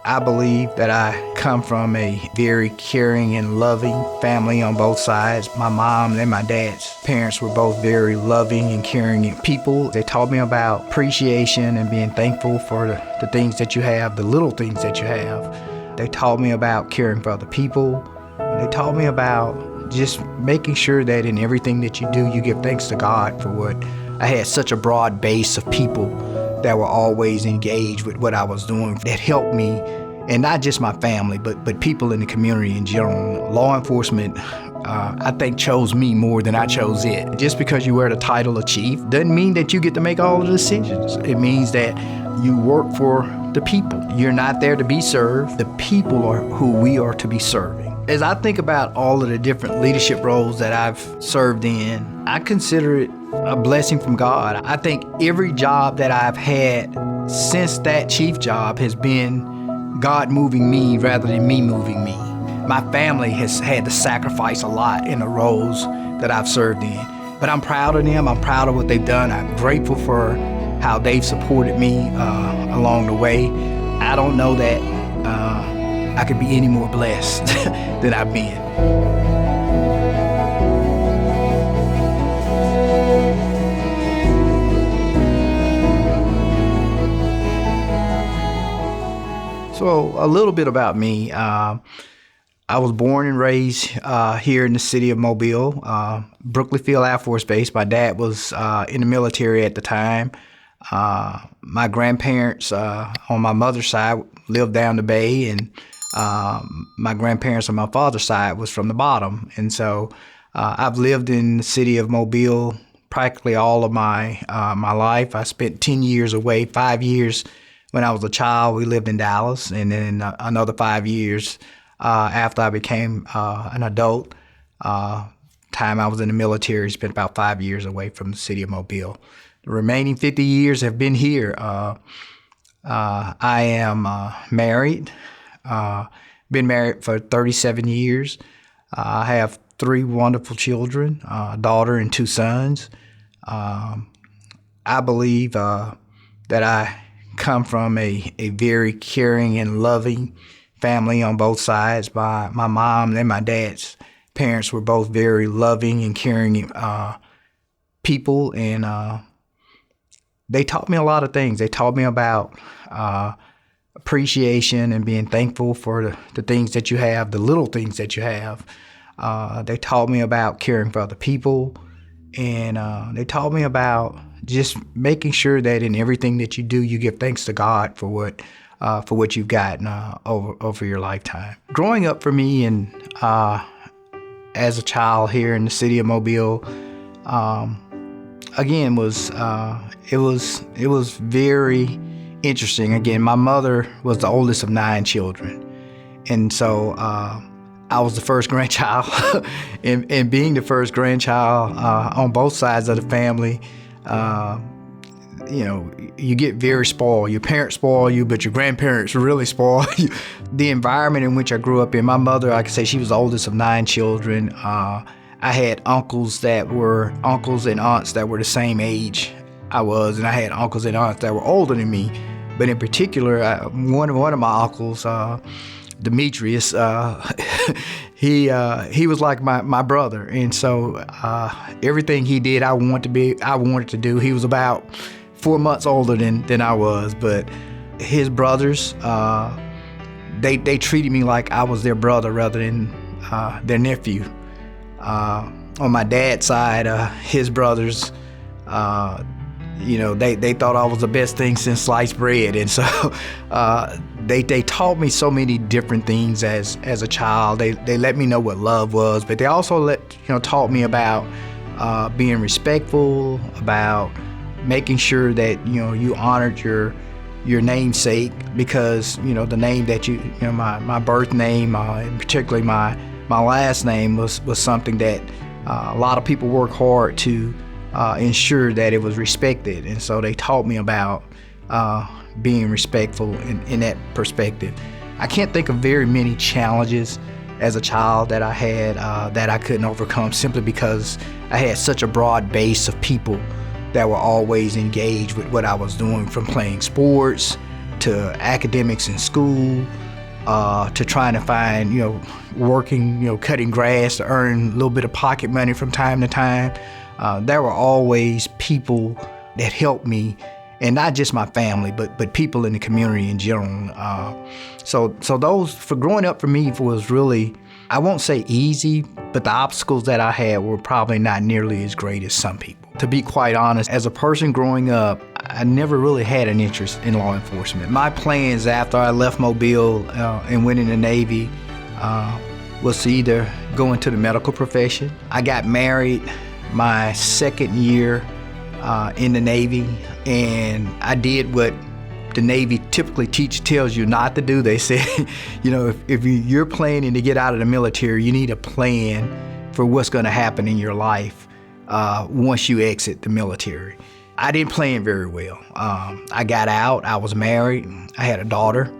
I believe that I come from a very caring and loving family on both sides. My mom and my dad's parents were both very loving and caring people. They taught me about appreciation and being thankful for the things that you have, the little things that you have. They taught me about caring for other people. They taught me about just making sure that in everything that you do, you give thanks to God for what. I had such a broad base of people that were always engaged with what I was doing that helped me, and not just my family, but people in the community in general. Law enforcement, I think, chose me more than I chose it. Just because you wear the title of chief doesn't mean that you get to make all the decisions. It means that you work for the people. You're not there to be served. The people are who we are to be serving. As I think about all of the different leadership roles that I've served in, I consider it a blessing from God. I think every job that I've had since that chief job has been God moving me rather than me moving me. My family has had to sacrifice a lot in the roles that I've served in, but I'm proud of them. I'm proud of what they've done. I'm grateful for how they've supported me along the way. I don't know that I could be any more blessed than I've been. So a little bit about me. I was born and raised here in the city of Mobile, Brooklyn Field Air Force Base. My dad was in the military at the time. My grandparents on my mother's side lived down the bay, and my grandparents on my father's side was from the bottom. And so I've lived in the city of Mobile practically all of my life. I spent 10 years away, 5 years when I was a child. We lived in Dallas, and then another 5 years after I became an adult. Time I was in the military, spent about 5 years away from the city of Mobile. The remaining 50 years have been here. I am married, been married for 37 years. I have 3 wonderful children, a daughter and 2 sons. I believe that I come from a very caring and loving family on both sides. My mom and my dad's parents were both very loving and caring people, and they taught me a lot of things. They taught me about appreciation and being thankful for the things that you have, the little things that you have. They taught me about caring for other people, and they taught me about just making sure that in everything that you do, you give thanks to God for what you've gotten over your lifetime. Growing up for me and as a child here in the city of Mobile, again it was very interesting. Again, my mother was the oldest of 9 children, and so I was the first grandchild. and being the first grandchild on both sides of the family, you get very spoiled. Your parents spoil you, but your grandparents really spoil you. The environment in which I grew up in, my mother, like I say, she was the oldest of 9 children. I had uncles and aunts that were the same age I was, and I had uncles and aunts that were older than me. But in particular, one of my uncles, Demetrius, he was like my brother, and so everything he did, I wanted to do. He was about 4 months older than I was, but his brothers, they treated me like I was their brother rather than their nephew. On my dad's side, his brothers, they thought I was the best thing since sliced bread, and so they taught me so many different things as a child. They let me know what love was, but they also taught me about being respectful, about making sure that you honored your namesake, because the name that my birth name, and particularly my last name was something that a lot of people work hard to ensure that it was respected, and so they taught me about being respectful in that perspective. I can't think of very many challenges as a child that I had that I couldn't overcome, simply because I had such a broad base of people that were always engaged with what I was doing, from playing sports to academics in school, to trying to find, working, cutting grass to earn a little bit of pocket money from time to time. There were always people that helped me, and not just my family, but people in the community in general. So those, for growing up for me, was really, I won't say easy, but the obstacles that I had were probably not nearly as great as some people. To be quite honest, as a person growing up, I never really had an interest in law enforcement. My plans after I left Mobile and went in the Navy was to either go into the medical profession. I got married my second year in the Navy, and I did what the Navy typically tells you not to do. They say, if you're planning to get out of the military, you need a plan for what's going to happen in your life once you exit the military. I didn't plan very well. I got out, I was married, I had a daughter,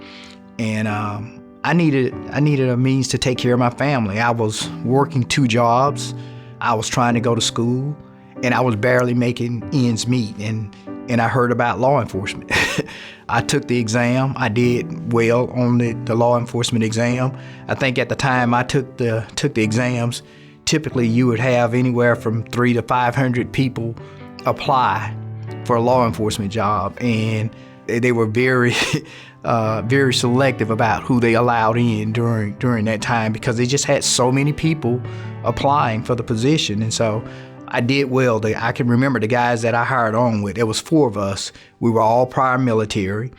and I needed a means to take care of my family. I was working 2 jobs, I was trying to go to school, and I was barely making ends meet, and I heard about law enforcement. I took the exam. I did well on the law enforcement exam. I think at the time I took the exams, typically you would have anywhere from 300 to 500 people apply for a law enforcement job, and they were very very selective about who they allowed in during that time, because they just had so many people applying for the position. And so I did well. I can remember the guys that I hired on with. There was 4 of us. We were all prior military.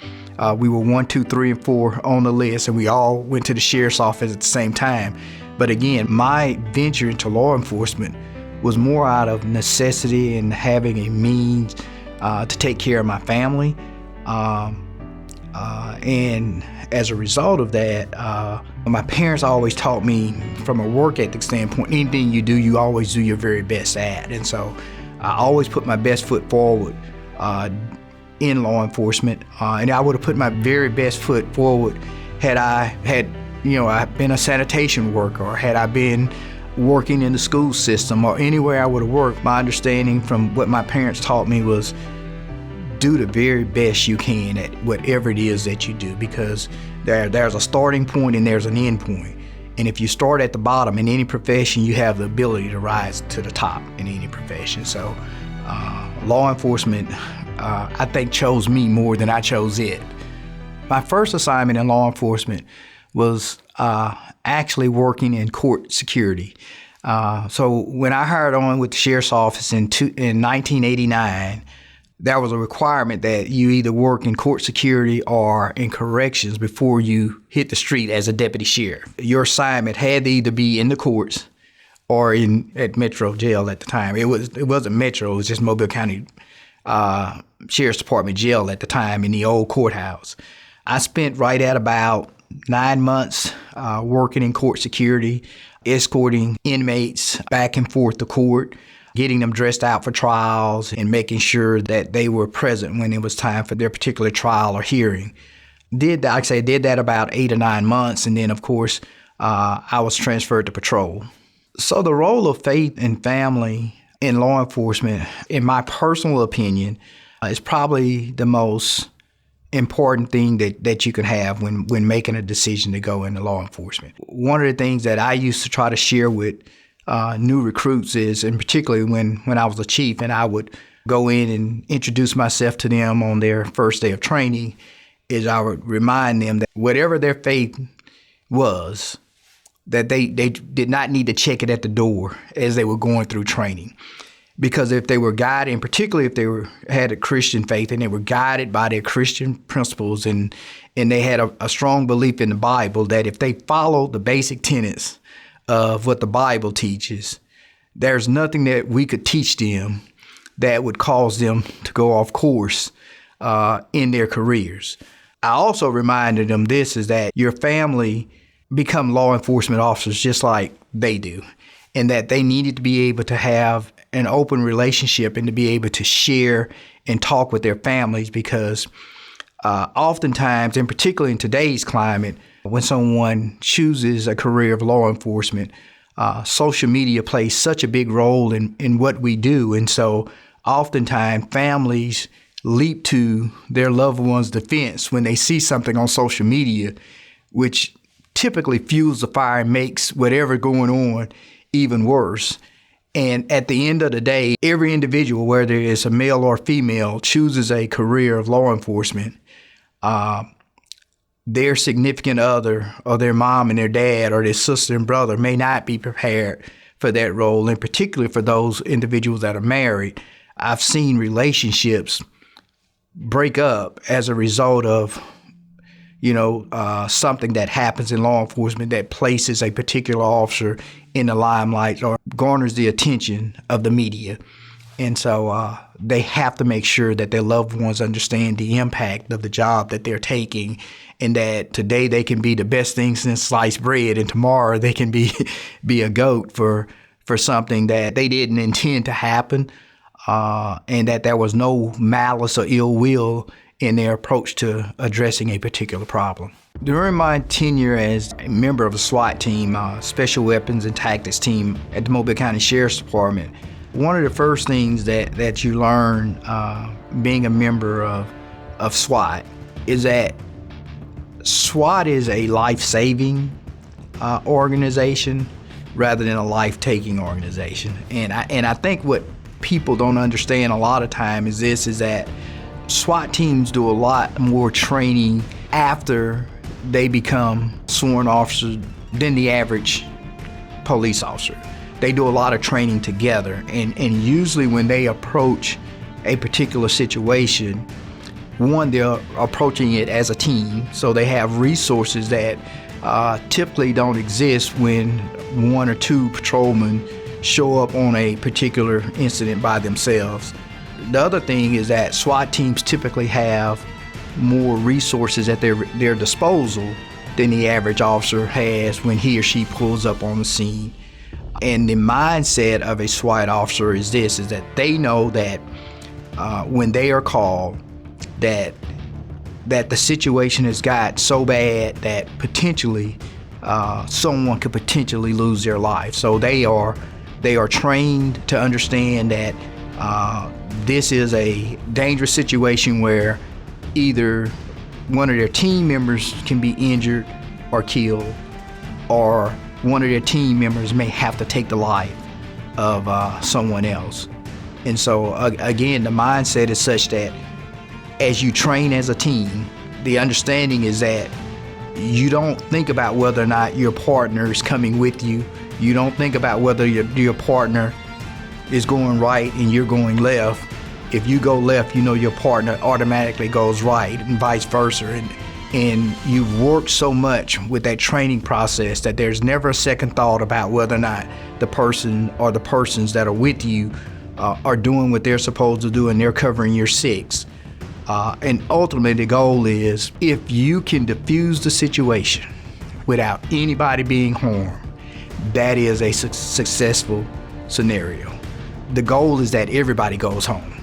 We were 1, 2, 3, and 4 on the list, and we all went to the sheriff's office at the same time. But again, my venture into law enforcement was more out of necessity and having a means to take care of my family. And as a result of that, my parents always taught me, from a work ethic standpoint, anything you do, you always do your very best at. And so I always put my best foot forward in law enforcement. And I would have put my very best foot forward had I been a sanitation worker, or had I been working in the school system, or anywhere I would have worked. My understanding from what my parents taught me was do the very best you can at whatever it is that you do, because there's a starting point and there's an end point. And if you start at the bottom in any profession, you have the ability to rise to the top in any profession. So law enforcement, I think, chose me more than I chose it. My first assignment in law enforcement was actually working in court security. So when I hired on with the sheriff's office in 1989, there was a requirement that you either work in court security or in corrections before you hit the street as a deputy sheriff. Your assignment had to either be in the courts or at Metro Jail at the time. It wasn't Metro, it was just Mobile County Sheriff's Department Jail at the time, in the old courthouse. I spent right at about 9 months working in court security, escorting inmates back and forth to court, getting them dressed out for trials, and making sure that they were present when it was time for their particular trial or hearing. Did that about 8 or 9 months, and then, of course, I was transferred to patrol. So the role of faith and family in law enforcement, in my personal opinion, is probably the most important thing that you can have when making a decision to go into law enforcement. One of the things that I used to try to share with new recruits is, and particularly when I was a chief and I would go in and introduce myself to them on their first day of training, is I would remind them that whatever their faith was, that they did not need to check it at the door as they were going through training. Because if they were guided, and particularly if they had a Christian faith and they were guided by their Christian principles, and they had a strong belief in the Bible, that if they followed the basic tenets of what the Bible teaches, there's nothing that we could teach them that would cause them to go off course in their careers. I also reminded them this, is that your family become law enforcement officers just like they do, and that they needed to be able to have an open relationship and to be able to share and talk with their families, because oftentimes, and particularly in today's climate, when someone chooses a career of law enforcement, social media plays such a big role in what we do. And so oftentimes families leap to their loved one's defense when they see something on social media, which typically fuels the fire and makes whatever going on even worse. And at the end of the day, every individual, whether it's a male or female, chooses a career of law enforcement. Their significant other or their mom and their dad or their sister and brother may not be prepared for that role, and particularly for those individuals that are married. I've seen relationships break up as a result of something that happens in law enforcement that places a particular officer in the limelight or garners the attention of the media. And so they have to make sure that their loved ones understand the impact of the job that they're taking, and that today they can be the best thing since sliced bread, and tomorrow they can be a goat for something that they didn't intend to happen, and that there was no malice or ill will in their approach to addressing a particular problem. During my tenure as a member of a SWAT team, Special Weapons and Tactics team at the Mobile County Sheriff's Department, one of the first things that you learn being a member of SWAT is that SWAT is a life-saving organization rather than a life-taking organization. And I think what people don't understand a lot of time is that SWAT teams do a lot more training after they become sworn officers than the average police officer. They do a lot of training together, and usually when they approach a particular situation, one, they're approaching it as a team, so they have resources that typically don't exist when one or two patrolmen show up on a particular incident by themselves. The other thing is that SWAT teams typically have more resources at their disposal than the average officer has when he or she pulls up on the scene. And the mindset of a SWAT officer is that they know that when they are called, that the situation has got so bad that potentially someone could potentially lose their life. So they are trained to understand that this is a dangerous situation where either one of their team members can be injured or killed, or one of their team members may have to take the life of someone else. And so again, the mindset is such that as you train as a team, the understanding is that you don't think about whether or not your partner is coming with you. You don't think about whether your partner is going right and you're going left. If you go left, your partner automatically goes right, and vice versa. And you've worked so much with that training process that there's never a second thought about whether or not the person or the persons that are with you are doing what they're supposed to do and they're covering your six. And ultimately the goal is, if you can diffuse the situation without anybody being harmed, that is a successful scenario. The goal is that everybody goes home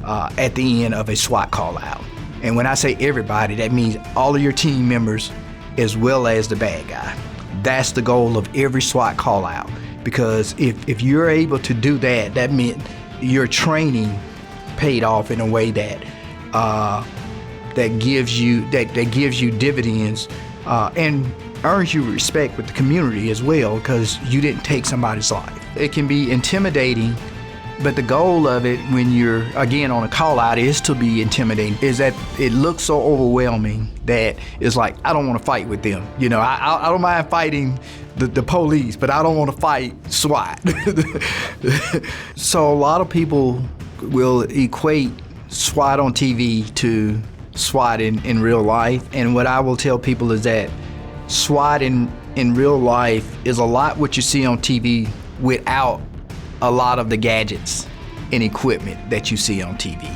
at the end of a SWAT call out. And when I say everybody, that means all of your team members as well as the bad guy. That's the goal of every SWAT call out, because if you're able to do that, that meant your training paid off in a way that gives you dividends and earns you respect with the community as well, because you didn't take somebody's life. It can be intimidating, but the goal of it when you're, again, on a call out is to be intimidating, is that it looks so overwhelming that it's like, I don't want to fight with them. I don't mind fighting the police, but I don't want to fight SWAT. So a lot of people will equate SWAT on TV to SWAT in real life. And what I will tell people is that SWAT in real life is a lot what you see on TV without a lot of the gadgets and equipment that you see on TV.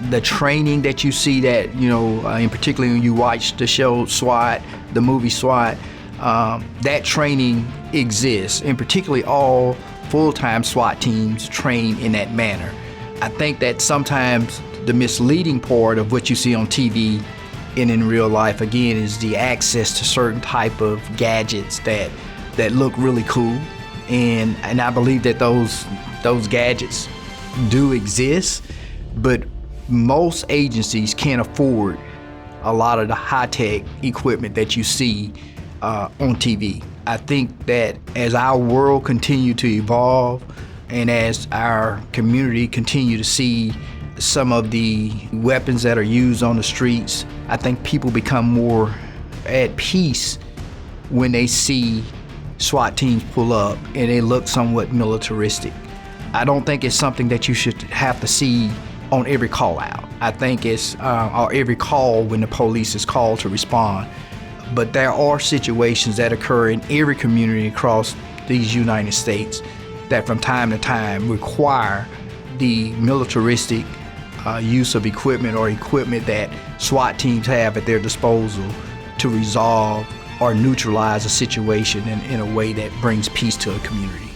The training that you see that, in particular when you watch the show SWAT, the movie SWAT, that training exists, and particularly all full-time SWAT teams train in that manner. I think that sometimes the misleading part of what you see on TV and in real life, again, is the access to certain type of gadgets that look really cool. And I believe that those gadgets do exist, but most agencies can't afford a lot of the high-tech equipment that you see on TV. I think that as our world continue to evolve and as our community continue to see some of the weapons that are used on the streets, I think people become more at peace when they see SWAT teams pull up and they look somewhat militaristic. I don't think it's something that you should have to see on every call out. I think it's or every call when the police is called to respond. But there are situations that occur in every community across these United States that from time to time require the militaristic use of equipment or equipment that SWAT teams have at their disposal to resolve or neutralize a situation in a way that brings peace to a community.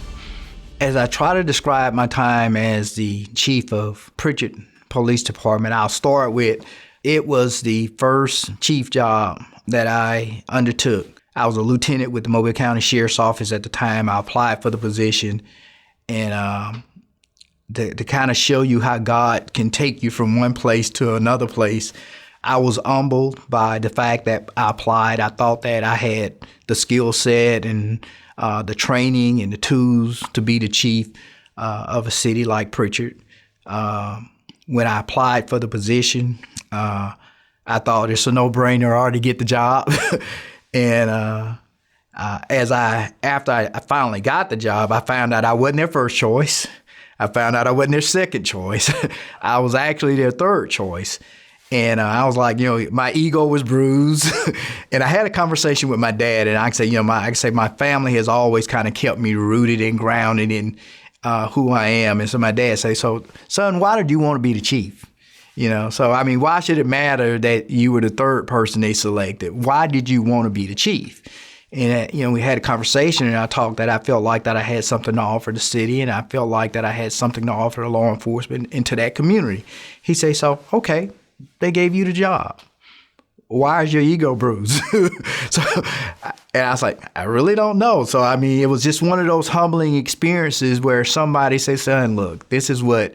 As I try to describe my time as the chief of Pritchard Police Department, I'll start with it was the first chief job that I undertook. I was a lieutenant with the Mobile County Sheriff's Office at the time. I applied for the position, and to kind of show you how God can take you from one place to another place, I was humbled by the fact that I applied. I thought that I had the skill set and the training and the tools to be the chief of a city like Pritchard. When I applied for the position, I thought it's a no-brainer. I already get the job. And after I finally got the job, I found out I wasn't their first choice. I found out I wasn't their second choice. I was actually their third choice. And I was like, my ego was bruised. And I had a conversation with my dad, and I say, my family has always kind of kept me rooted and grounded in who I am. And so my dad say, so son, why did you want to be the chief? So I mean, why should it matter that you were the third person they selected? Why did you want to be the chief? And we had a conversation, and I talked that I felt like that I had something to offer the city, and I felt like that I had something to offer law enforcement into that community. He say, so okay, they gave you the job. Why is your ego bruised? And I was like, I really don't know. So, I mean, it was just one of those humbling experiences where somebody says, son, look, this is what,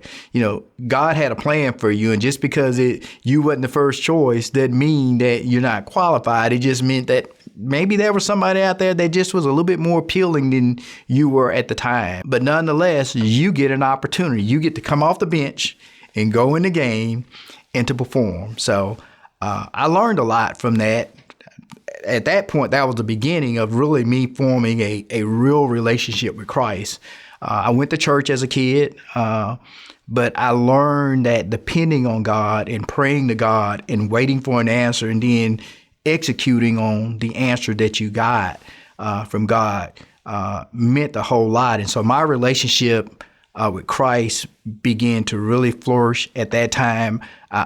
God had a plan for you. And just because you wasn't the first choice doesn't mean that you're not qualified. It just meant that maybe there was somebody out there that just was a little bit more appealing than you were at the time. But nonetheless, you get an opportunity. You get to come off the bench and go in the game and to perform. So I learned a lot from that. At that point, that was the beginning of really me forming a real relationship with Christ. I went to church as a kid, but I learned that depending on God and praying to God and waiting for an answer and then executing on the answer that you got from God meant a whole lot. And so my relationship with Christ began to really flourish at that time. I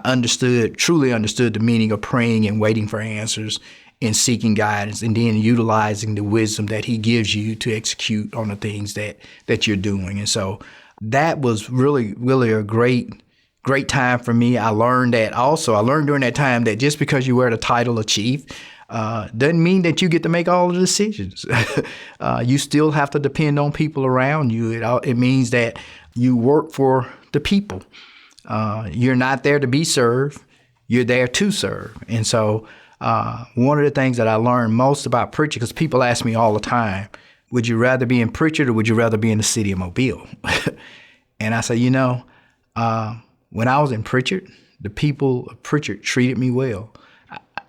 truly understood the meaning of praying and waiting for answers and seeking guidance and then utilizing the wisdom that he gives you to execute on the things that you're doing. And so that was really, really a great time for me. I learned during that time that just because you wear the title of chief doesn't mean that you get to make all the decisions. You still have to depend on people around you. It means that you work for the people. You're not there to be served. You're there to serve. And so one of the things that I learned most about Pritchard, because people ask me all the time, would you rather be in Pritchard or would you rather be in the city of Mobile? And I say, when I was in Pritchard, the people of Pritchard treated me well.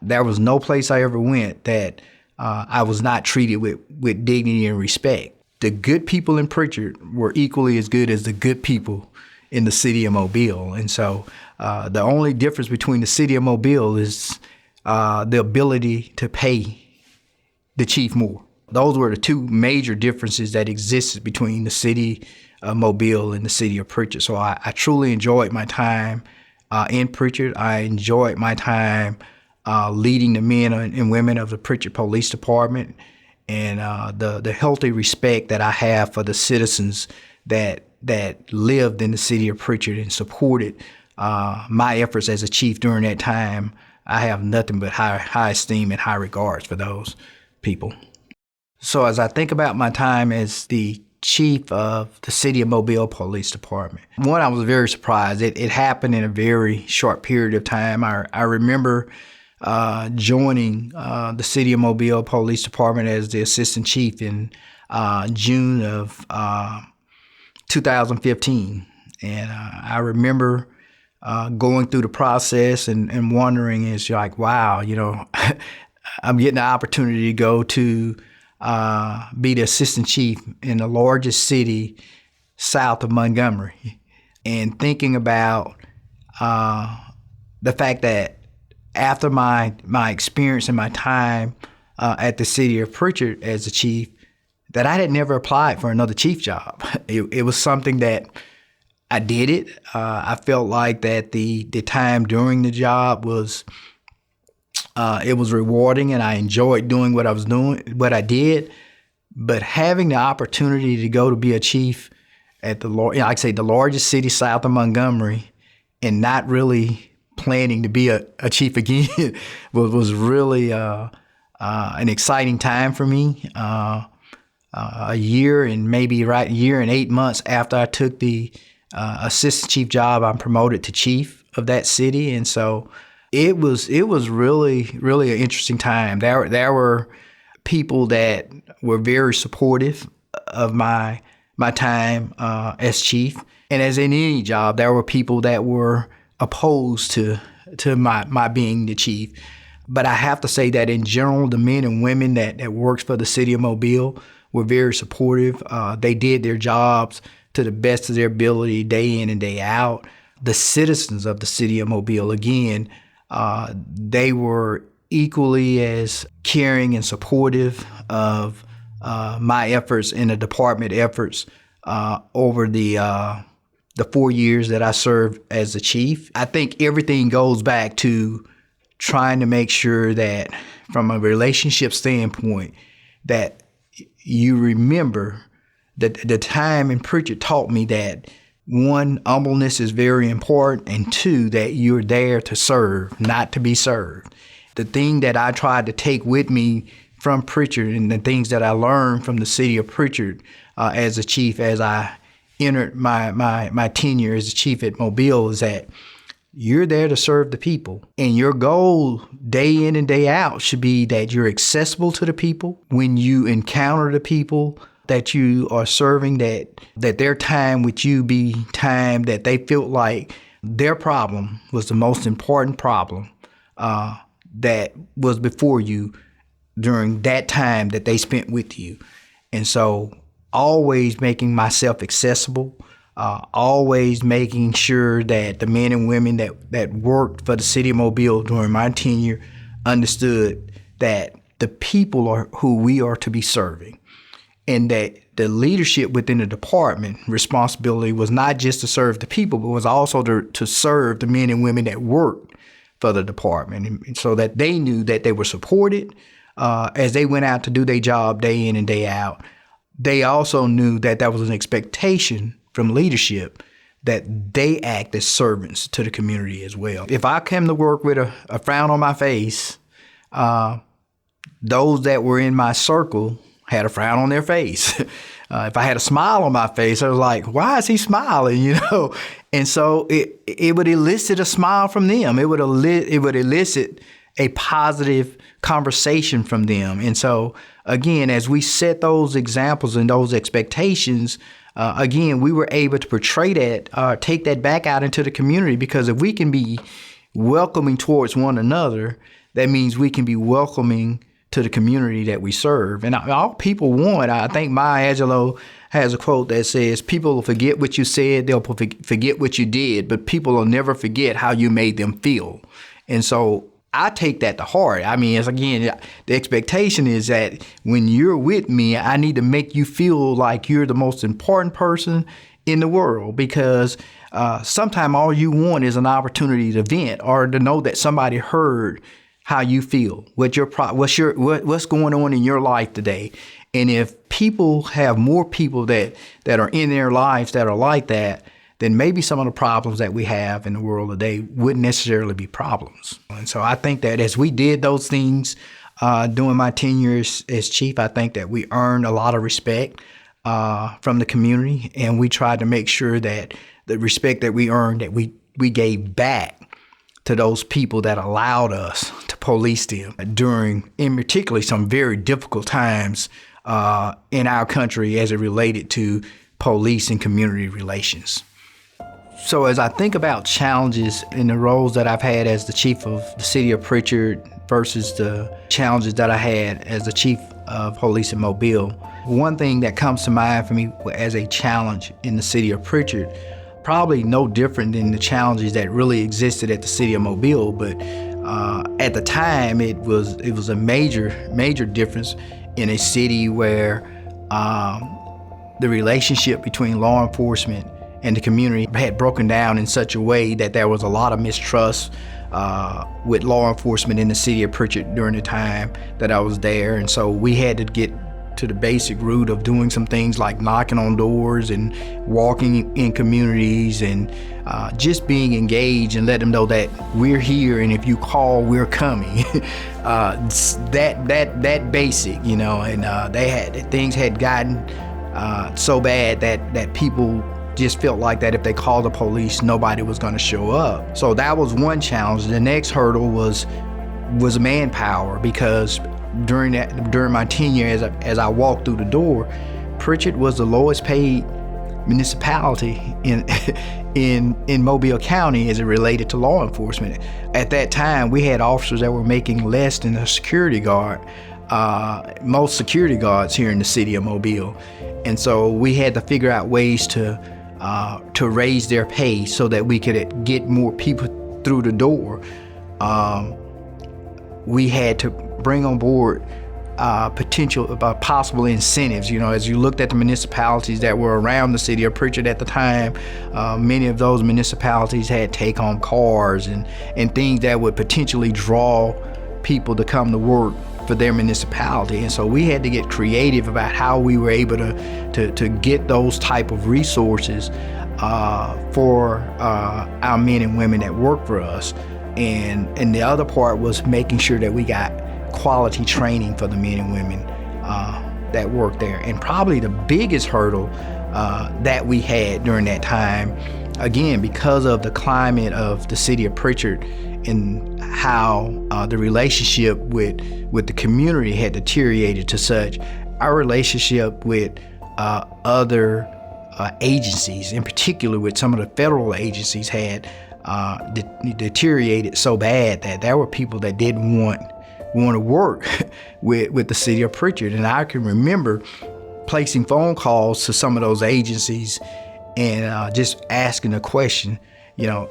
There was no place I ever went that I was not treated with dignity and respect. The good people in Pritchard were equally as good as the good people in the city of Mobile. And so the only difference between the city of Mobile is the ability to pay the chief more. Those were the two major differences that existed between the city of Mobile and the city of Pritchard. So I truly enjoyed my time in Pritchard. I enjoyed my time leading the men and women of the Pritchard Police Department, and the healthy respect that I have for the citizens that lived in the city of Pritchard and supported my efforts as a chief during that time. I have nothing but high esteem and high regards for those people. So as I think about my time as the chief of the City of Mobile Police Department. One, I was very surprised. It happened in a very short period of time. I remember joining the City of Mobile Police Department as the assistant chief in June of 2015. And I remember going through the process and wondering, it's like, wow, I'm getting the opportunity to go to be the assistant chief in the largest city south of Montgomery. And thinking about the fact that after my experience and my time at the city of Pritchard as the chief, that I had never applied for another chief job. It was something that I did it. I felt like that the time during the job was it was rewarding, and I enjoyed doing what I did. But having the opportunity to go to be a chief at the largest city south of Montgomery, and not really planning to be a chief again, was really an exciting time for me. A year and 8 months after I took the assistant chief job, I'm promoted to chief of that city, and so it was really an interesting time. There were people that were very supportive of my time as chief, and as in any job, there were people that were opposed to my being the chief. But I have to say that in general, the men and women that works for the city of Mobile were very supportive. They did their jobs to the best of their ability, day in and day out. The citizens of the city of Mobile, again, they were equally as caring and supportive of my efforts and the department efforts over the 4 years that I served as the chief. I think everything goes back to trying to make sure that from a relationship standpoint, that you remember that the time in Pritchard taught me that, one, humbleness is very important, and two, that you're there to serve, not to be served. The thing that I tried to take with me from Pritchard and the things that I learned from the city of Pritchard as a chief, as I entered my tenure as a chief at Mobile, is that you're there to serve the people. And your goal day in and day out should be that you're accessible to the people. When you encounter the people that you are serving, that their time with you be time that they felt like their problem was the most important problem that was before you during that time that they spent with you. And so always making myself accessible, always making sure that the men and women that worked for the city of Mobile during my tenure understood that the people are who we are to be serving. And that the leadership within the department responsibility was not just to serve the people, but was also to serve the men and women that worked for the department. And so that they knew that they were supported as they went out to do their job day in and day out. They also knew that that was an expectation from leadership that they act as servants to the community as well. If I came to work with a frown on my face, those that were in my circle had a frown on their face. If I had a smile on my face, I was like, why is he smiling, And so it would elicit a smile from them. It would elicit a positive conversation from them. And so, again, as we set those examples and those expectations, again, we were able to portray that, take that back out into the community, because if we can be welcoming towards one another, that means we can be welcoming to the community that we serve. And all people want, I think Maya Angelou has a quote that says, people will forget what you said, they'll forget what you did, but people will never forget how you made them feel. And so I take that to heart. I mean, the expectation is that when you're with me, I need to make you feel like you're the most important person in the world, because sometimes all you want is an opportunity to vent or to know that somebody heard how you feel, what's going on in your life today. And if people have more people that are in their lives that are like that, then maybe some of the problems that we have in the world today wouldn't necessarily be problems. And so I think that as we did those things during my tenure as chief, I think that we earned a lot of respect from the community, and we tried to make sure that the respect that we earned, that we gave back to those people that allowed us to police them during, in particularly, some very difficult times in our country as it related to police and community relations. So as I think about challenges in the roles that I've had as the chief of the city of Pritchard versus the challenges that I had as the chief of police in Mobile, one thing that comes to mind for me as a challenge in the city of Pritchard, probably no different than the challenges that really existed at the city of Mobile, but at the time it was a major difference in a city where the relationship between law enforcement and the community had broken down in such a way that there was a lot of mistrust with law enforcement in the city of Pritchard during the time that I was there. And so we had to get to the basic root of doing some things like knocking on doors and walking in communities and just being engaged and let them know that we're here, and if you call, we're coming. that basic, you know, and things had gotten so bad that people just felt like that if they called the police, nobody was going to show up. So that was one challenge. The next hurdle was manpower, because during my tenure as I walked through the door, Pritchard was the lowest paid municipality in Mobile County as it related to law enforcement. At that time, we had officers that were making less than a security guard, most security guards here in the city of Mobile. And so we had to figure out ways to raise their pay so that we could get more people through the door. We had to bring on board possible incentives. You know, as you looked at the municipalities that were around the city of Pritchard at the time, many of those municipalities had take-home cars and things that would potentially draw people to come to work for their municipality. And so we had to get creative about how we were able to get those type of resources for our men and women that work for us. And the other part was making sure that we got quality training for the men and women that work there. And probably the biggest hurdle that we had during that time, again, because of the climate of the city of Pritchard and how the relationship with the community had deteriorated to such, our relationship with other agencies, in particular with some of the federal agencies, had deteriorated so bad that there were people that didn't want to work with the city of Pritchard. And I can remember placing phone calls to some of those agencies and just asking the question, you know,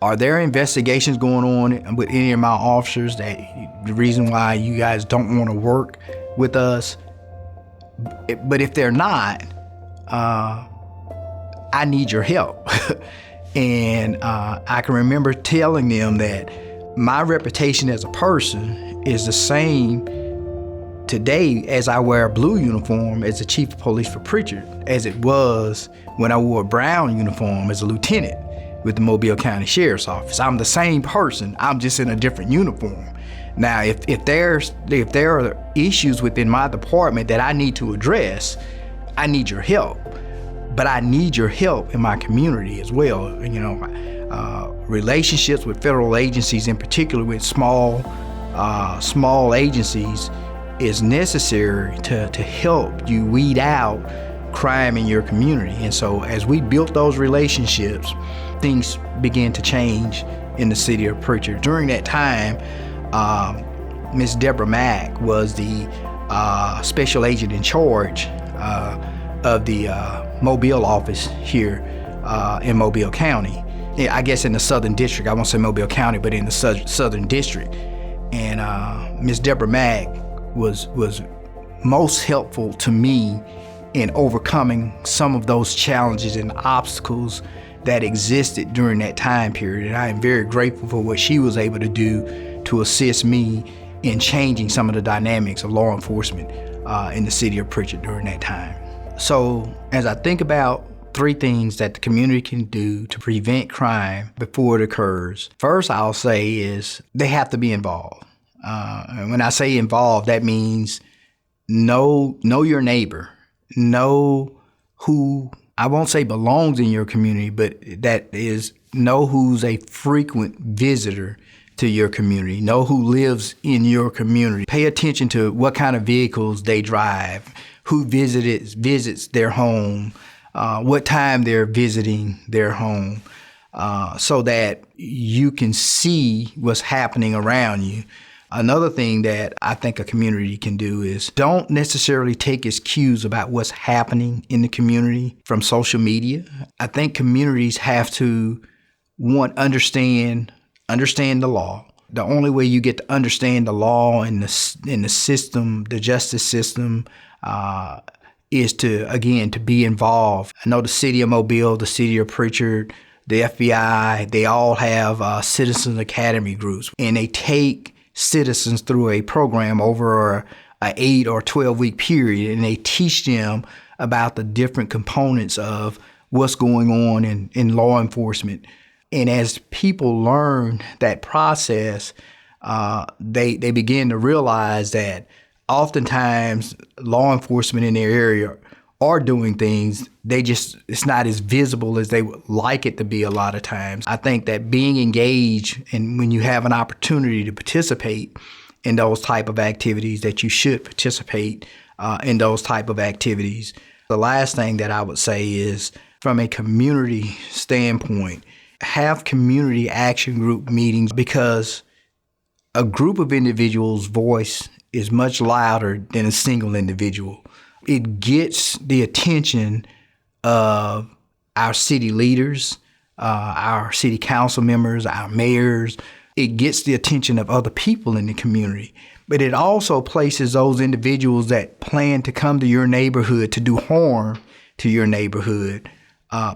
are there investigations going on with any of my officers that the reason why you guys don't want to work with us? But if they're not, I need your help. And I can remember telling them that my reputation as a person is the same today as I wear a blue uniform as the chief of police for Pritchard as it was when I wore a brown uniform as a lieutenant with the Mobile County Sheriff's Office. I'm the same person, I'm just in a different uniform. Now, if there are issues within my department that I need to address, I need your help. But I need your help in my community as well. You know, relationships with federal agencies, in particular with small agencies, is necessary to help you weed out crime in your community. And so as we built those relationships, things began to change in the city of Pritchard. During that time, Miss Deborah Mack was the special agent in charge of the Mobile office here in Mobile County. I guess in the Southern District. I won't say Mobile County, but in the Southern District. And Miss Deborah Mack was most helpful to me in overcoming some of those challenges and obstacles that existed during that time period. And I am very grateful for what she was able to do to assist me in changing some of the dynamics of law enforcement in the city of Pritchard during that time. So as I think about three things that the community can do to prevent crime before it occurs, first I'll say is they have to be involved. And when I say involved, that means know your neighbor. know who, I won't say belongs in your community, but that is know who's a frequent visitor to your community. Know who lives in your community. Pay attention to what kind of vehicles they drive, who visits their home, what time they're visiting their home, so that you can see what's happening around you. Another thing that I think a community can do is don't necessarily take its cues about what's happening in the community from social media. I think communities have to, one, understand the law. The only way you get to understand the law and the system, the justice system, is to be involved. I know the city of Mobile, the city of Pritchard, the FBI, they all have citizens academy groups, and they take citizens through a program over an 8 or 12-week period, and they teach them about the different components of what's going on in law enforcement. And as people learn that process, they begin to realize that oftentimes law enforcement in their area are doing things, it's not as visible as they would like it to be a lot of times. I think that being engaged, and when you have an opportunity to participate in those type of activities, that you should participate in those type of activities. The last thing that I would say is, from a community standpoint, have community action group meetings, because a group of individuals' voice is much louder than a single individual. It gets the attention of our city leaders, our city council members, our mayors. It gets the attention of other people in the community. But it also places those individuals that plan to come to your neighborhood to do harm to your neighborhood,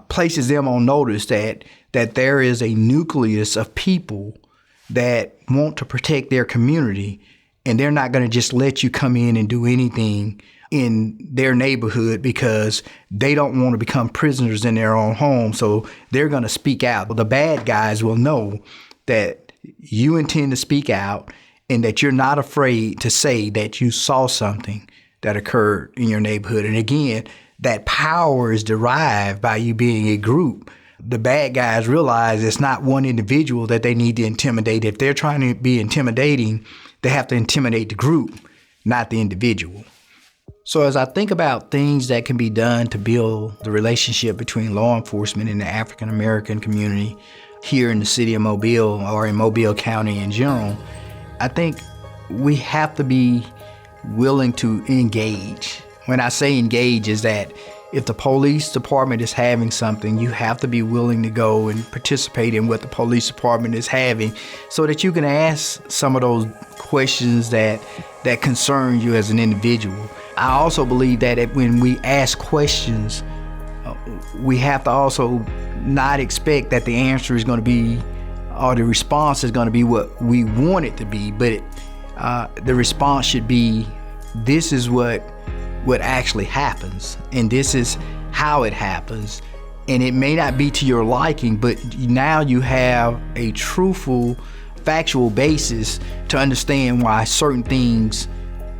places them on notice that there is a nucleus of people that want to protect their community, and they're not going to just let you come in and do anything in their neighborhood because they don't want to become prisoners in their own home. So they're going to speak out. The bad guys will know that you intend to speak out and that you're not afraid to say that you saw something that occurred in your neighborhood. And again, that power is derived by you being a group. The bad guys realize it's not one individual that they need to intimidate. If they're trying to be intimidating, they have to intimidate the group, not the individual. So as I think about things that can be done to build the relationship between law enforcement and the African American community here in the city of Mobile, or in Mobile County in general, I think we have to be willing to engage. When I say engage, is that if the police department is having something, you have to be willing to go and participate in what the police department is having, so that you can ask some of those questions that concern you as an individual. I also believe that when we ask questions, we have to also not expect that the answer is going to be, or the response is going to be what we want it to be, but the response should be, this is what actually happens, and this is how it happens. And it may not be to your liking, but now you have a truthful, factual basis to understand why certain things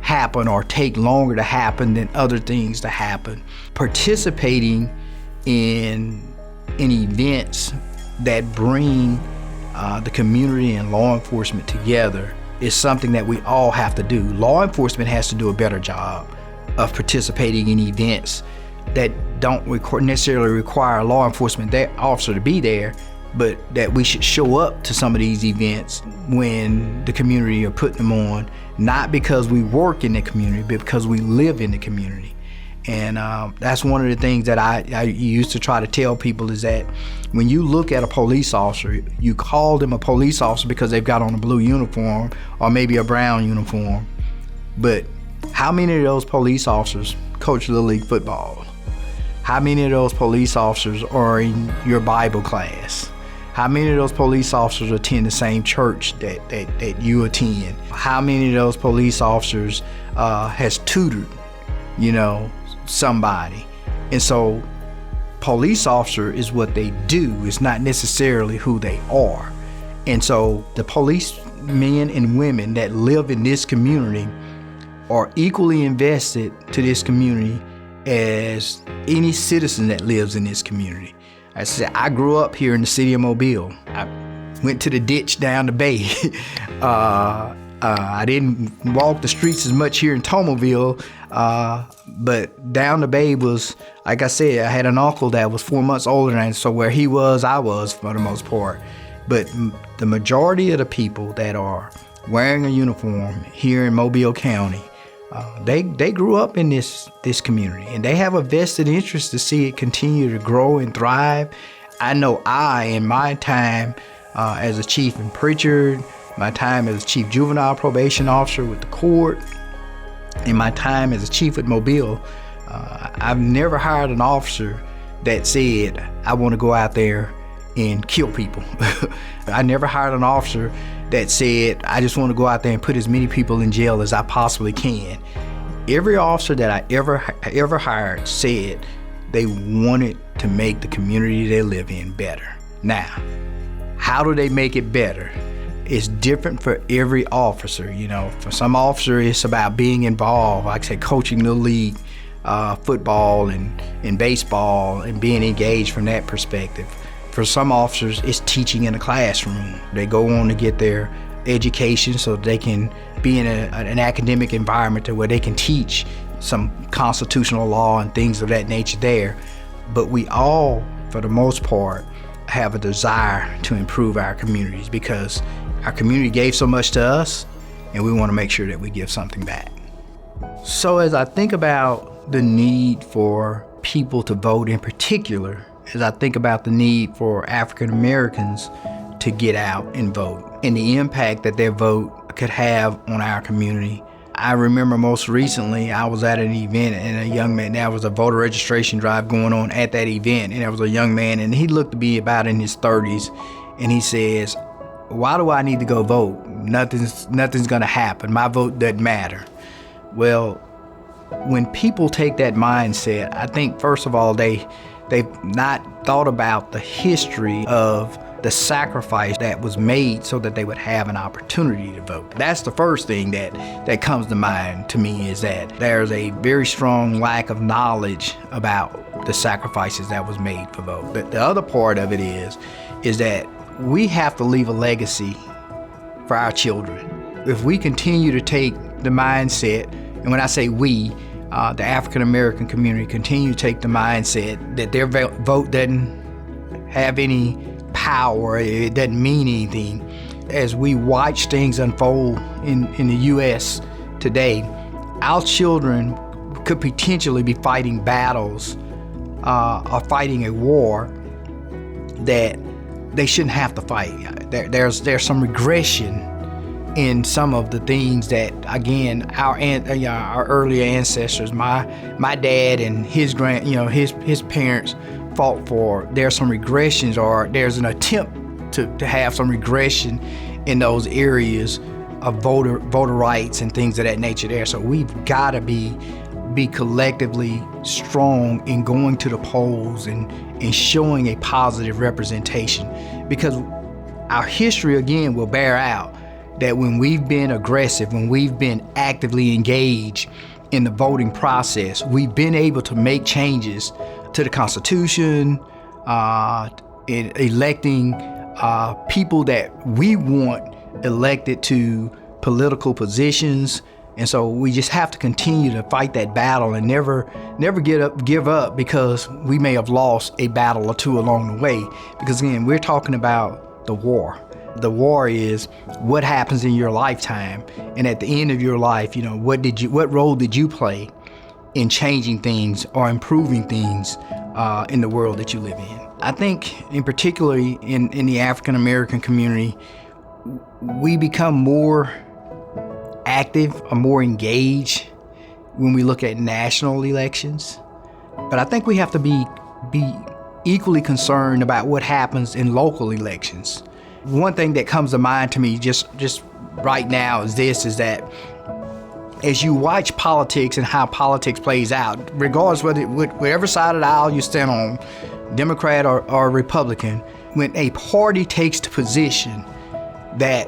happen or take longer to happen than other things to happen. Participating in events that bring the community and law enforcement together is something that we all have to do. Law enforcement has to do a better job of participating in events that don't necessarily require a law enforcement officer to be there, but that we should show up to some of these events when the community are putting them on, not because we work in the community, but because we live in the community. And that's one of the things that I used to try to tell people, is that when you look at a police officer, you call them a police officer because they've got on a blue uniform or maybe a brown uniform. But how many of those police officers coach Little League football? How many of those police officers are in your Bible class? How many of those police officers attend the same church that you attend? How many of those police officers has tutored, somebody? And so police officer is what they do. It's not necessarily who they are. And so the police men and women that live in this community are equally invested to this community as any citizen that lives in this community. I said, I grew up here in the city of Mobile. I went to the ditch down the bay. I didn't walk the streets as much here in Tomoville, but down the bay was, like I said, I had an uncle that was 4 months older than, so where he was, I was for the most part. But the majority of the people that are wearing a uniform here in Mobile County, they grew up in this community, and they have a vested interest to see it continue to grow and thrive. I know in my time as a chief in Pritchard, my time as a chief juvenile probation officer with the court, in my time as a chief at Mobile, I've never hired an officer that said, I want to go out there and kill people. I never hired an officer that said, I just want to go out there and put as many people in jail as I possibly can. Every officer that I ever hired said they wanted to make the community they live in better. Now, how do they make it better? It's different for every officer. You know, for some officers, it's about being involved, like I said, coaching the league, football and baseball, and being engaged from that perspective. For some officers, it's teaching in a classroom. They go on to get their education so they can be in an academic environment where they can teach some constitutional law and things of that nature there. But we all, for the most part, have a desire to improve our communities because our community gave so much to us, and we want to make sure that we give something back. So as I think about the need for people to vote in particular, as I think about the need for African Americans to get out and vote and the impact that their vote could have on our community, I remember most recently I was at an event and a young man, there was a voter registration drive going on at that event, and there was a young man and he looked to be about in his 30s, and he says, why do I need to go vote? Nothing's gonna happen. My vote doesn't matter. Well, when people take that mindset, I think first of all, they've not thought about the history of the sacrifice that was made so that they would have an opportunity to vote. That's the first thing that comes to mind to me, is that there's a very strong lack of knowledge about the sacrifices that was made for vote. But the other part of it is that we have to leave a legacy for our children. If we continue to take the mindset, and when I say we, the African American community continue to take the mindset that their vote doesn't have any power, it doesn't mean anything. As we watch things unfold in the U.S. today, our children could potentially be fighting battles or fighting a war that they shouldn't have to fight. There's some regression in some of the things that, again, our earlier ancestors, my dad and his his parents fought for. There's some regressions, or there's an attempt to have some regression in those areas of voter rights and things of that nature there. So we've got to be collectively strong in going to the polls and showing a positive representation, because our history again will bear out that when we've been aggressive, when we've been actively engaged in the voting process, we've been able to make changes to the Constitution, in electing people that we want elected to political positions. And so we just have to continue to fight that battle and never give up because we may have lost a battle or two along the way. Because again, we're talking about the war. The war is what happens in your lifetime, and at the end of your life, what role did you play in changing things or improving things in the world that you live in? I think, in particularly in the African American community, we become more active or more engaged when we look at national elections. But I think we have to be equally concerned about what happens in local elections. One thing that comes to mind to me just right now is that as you watch politics and how politics plays out, regardless whatever side of the aisle you stand on, Democrat or Republican, when a party takes the position that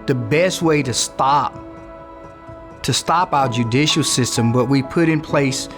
the best way to stop our judicial system, what we put in place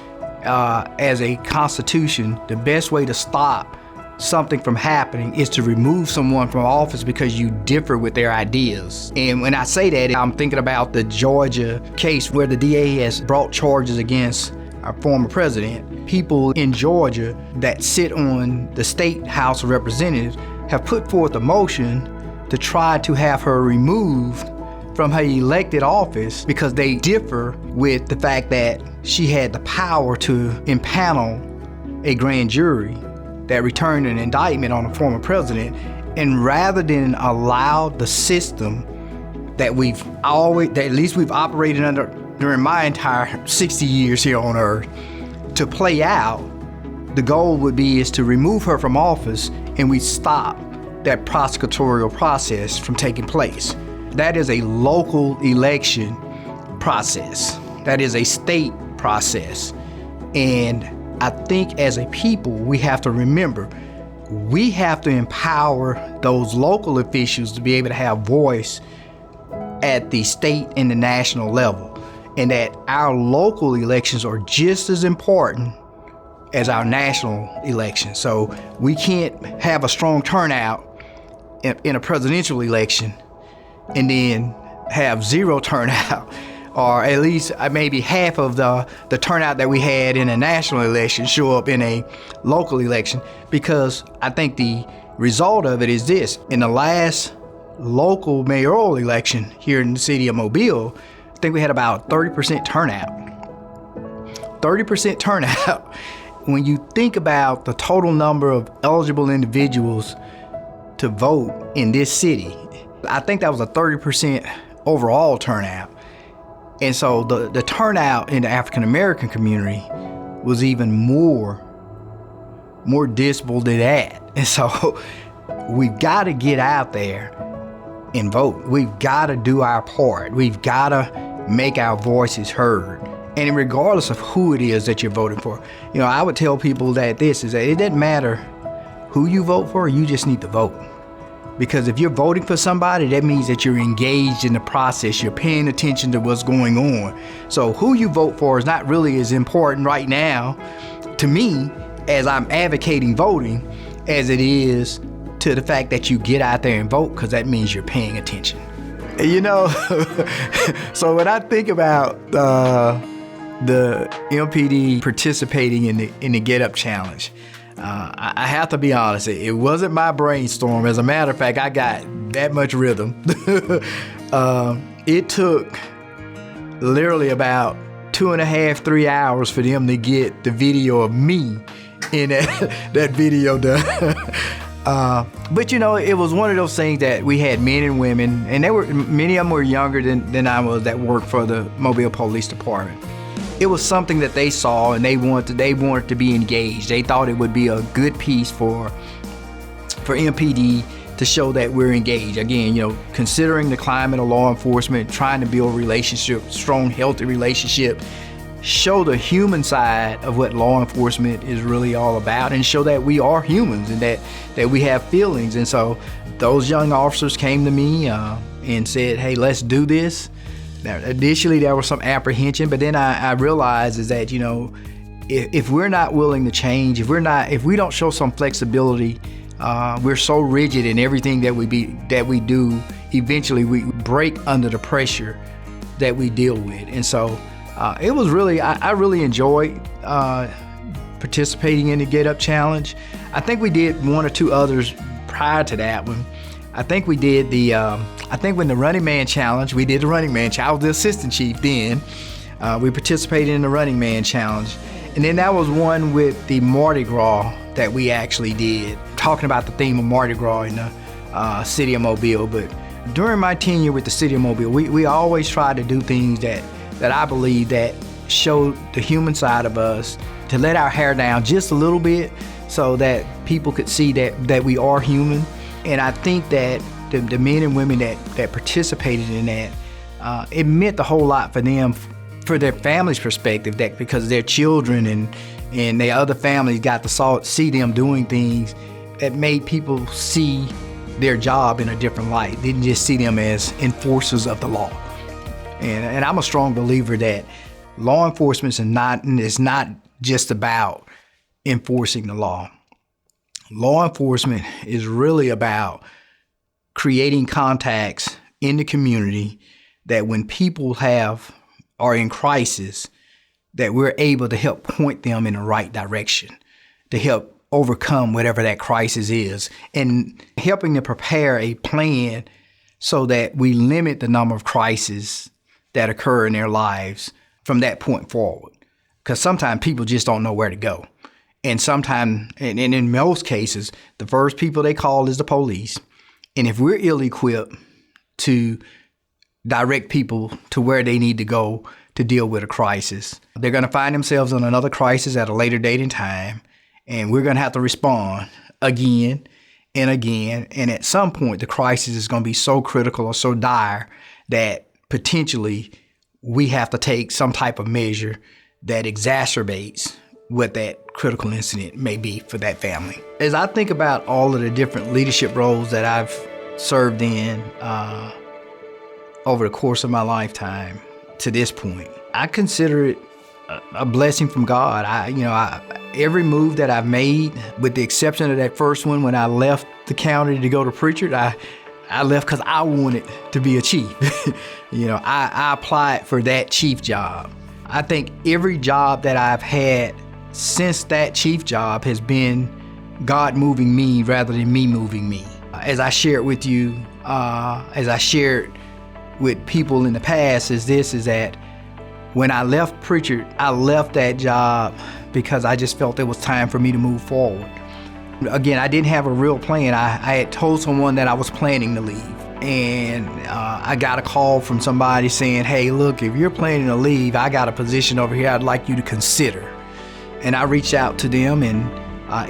as a constitution, the best way to stop something from happening is to remove someone from office because you differ with their ideas. And when I say that, I'm thinking about the Georgia case where the DA has brought charges against our former president. People in Georgia that sit on the state House of Representatives have put forth a motion to try to have her removed from her elected office because they differ with the fact that she had the power to impanel a grand jury that returned an indictment on a former president. And rather than allow the system that at least we've operated under during my entire 60 years here on earth to play out, the goal would be is to remove her from office and we stop that prosecutorial process from taking place. That is a local election process. That is a state process. And I think as a people, we have to remember, we have to empower those local officials to be able to have voice at the state and the national level. And that our local elections are just as important as our national elections. So we can't have a strong turnout in a presidential election and then have zero turnout, or at least maybe half of the turnout that we had in a national election show up in a local election. Because I think the result of it is this: in the last local mayoral election here in the city of Mobile, I think we had about 30% turnout. 30% turnout. When you think about the total number of eligible individuals to vote in this city, I think that was a 30% overall turnout. And so the turnout in the African American community was even more dismal than that. And so we've got to get out there and vote. We've got to do our part. We've got to make our voices heard. And regardless of who it is that you're voting for, I would tell people that it doesn't matter who you vote for, you just need to vote. Because if you're voting for somebody, that means that you're engaged in the process. You're paying attention to what's going on. So who you vote for is not really as important right now to me as I'm advocating voting as it is to the fact that you get out there and vote, because that means you're paying attention. So when I think about the MPD participating in the Get Up Challenge, I have to be honest, it wasn't my brainstorm. As a matter of fact, I got that much rhythm. It took literally about 2.5, 3 hours for them to get the video of me in that video done. But it was one of those things that we had men and women, and many of them were younger than I was, that worked for the Mobile Police Department. It was something that they saw and they wanted to be engaged. They thought it would be a good piece for MPD to show that we're engaged. Again, considering the climate of law enforcement, trying to build relationships, strong, healthy relationship, show the human side of what law enforcement is really all about, and show that we are humans and that we have feelings. And so those young officers came to me and said, hey, let's do this. Now, initially there was some apprehension, but then I realized is that, if we're not willing to change, if we don't show some flexibility, we're so rigid in everything that we do, eventually we break under the pressure that we deal with. And so it was really, I really enjoyed participating in the Get Up Challenge. I think we did one or two others prior to that one. I think we did when the Running Man Challenge, we did the Running Man Challenge. I was the assistant chief then. We participated in the Running Man Challenge. And then that was one with the Mardi Gras that we actually did, talking about the theme of Mardi Gras in the city of Mobile. But during my tenure with the city of Mobile, we always tried to do things that I believe that showed the human side of us, to let our hair down just a little bit so that people could see that we are human. And I think that the men and women that participated in that, it meant a whole lot for them, for their family's perspective, that because their children and their other families got to see them doing things that made people see their job in a different light, didn't just see them as enforcers of the law. And I'm a strong believer that law enforcement is not just about enforcing the law. Law enforcement is really about creating contacts in the community that when people are in crisis, that we're able to help point them in the right direction, to help overcome whatever that crisis is, and helping to prepare a plan so that we limit the number of crises that occur in their lives from that point forward. Because sometimes people just don't know where to go. And sometimes, and in most cases, the first people they call is the police. And if we're ill-equipped to direct people to where they need to go to deal with a crisis, they're going to find themselves in another crisis at a later date in time. And we're going to have to respond again and again. And at some point, the crisis is going to be so critical or so dire that potentially we have to take some type of measure that exacerbates what that critical incident may be for that family. As I think about all of the different leadership roles that I've served in over the course of my lifetime to this point, I consider it a blessing from God. Every move that I've made, with the exception of that first one when I left the county to go to Pritchard, I left because I wanted to be a chief. I applied for that chief job. I think every job that I've had since that chief job has been God moving me rather than me moving me. As I shared with you, as I shared with people in the past, is that when I left Pritchard, I left that job because I just felt it was time for me to move forward. Again, I didn't have a real plan. I had told someone that I was planning to leave. And I got a call from somebody saying, hey, look, if you're planning to leave, I got a position over here I'd like you to consider. And I reached out to them, and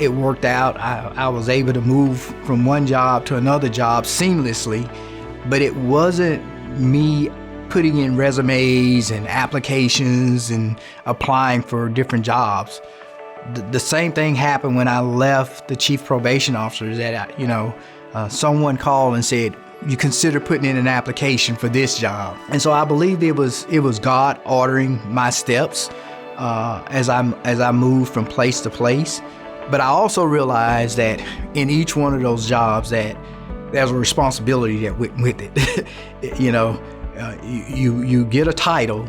it worked out. I was able to move from one job to another job seamlessly, but it wasn't me putting in resumes and applications and applying for different jobs. The same thing happened when I left the chief probation officer. That someone called and said, you consider putting in an application for this job. And so I believe it was God ordering my steps as I moved from place to place. But I also realized that in each one of those jobs that there's a responsibility that went with it. You get a title,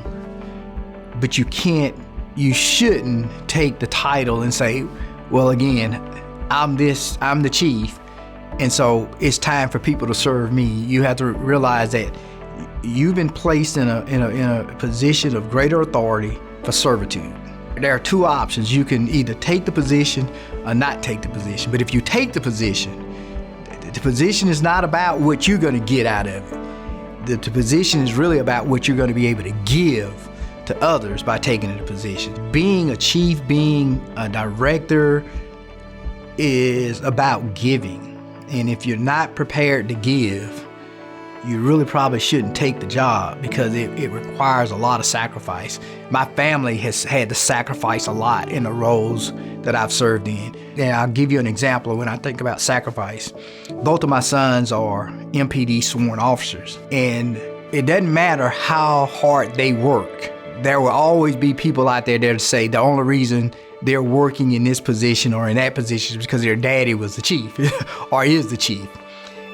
but you shouldn't take the title and say, well, again, I'm the chief, and so it's time for people to serve me. You have to realize that you've been placed in a position of greater authority for servitude. There are two options. You can either take the position or not take the position. But if you take the position is not about what you're going to get out of it. The position is really about what you're going to be able to give to others by taking the position. Being a chief, being a director is about giving. And if you're not prepared to give, you really probably shouldn't take the job because it requires a lot of sacrifice. My family has had to sacrifice a lot in the roles that I've served in. And I'll give you an example of when I think about sacrifice. Both of my sons are MPD sworn officers, and it doesn't matter how hard they work. There will always be people out there to say the only reason they're working in this position or in that position is because their daddy was the chief or is the chief.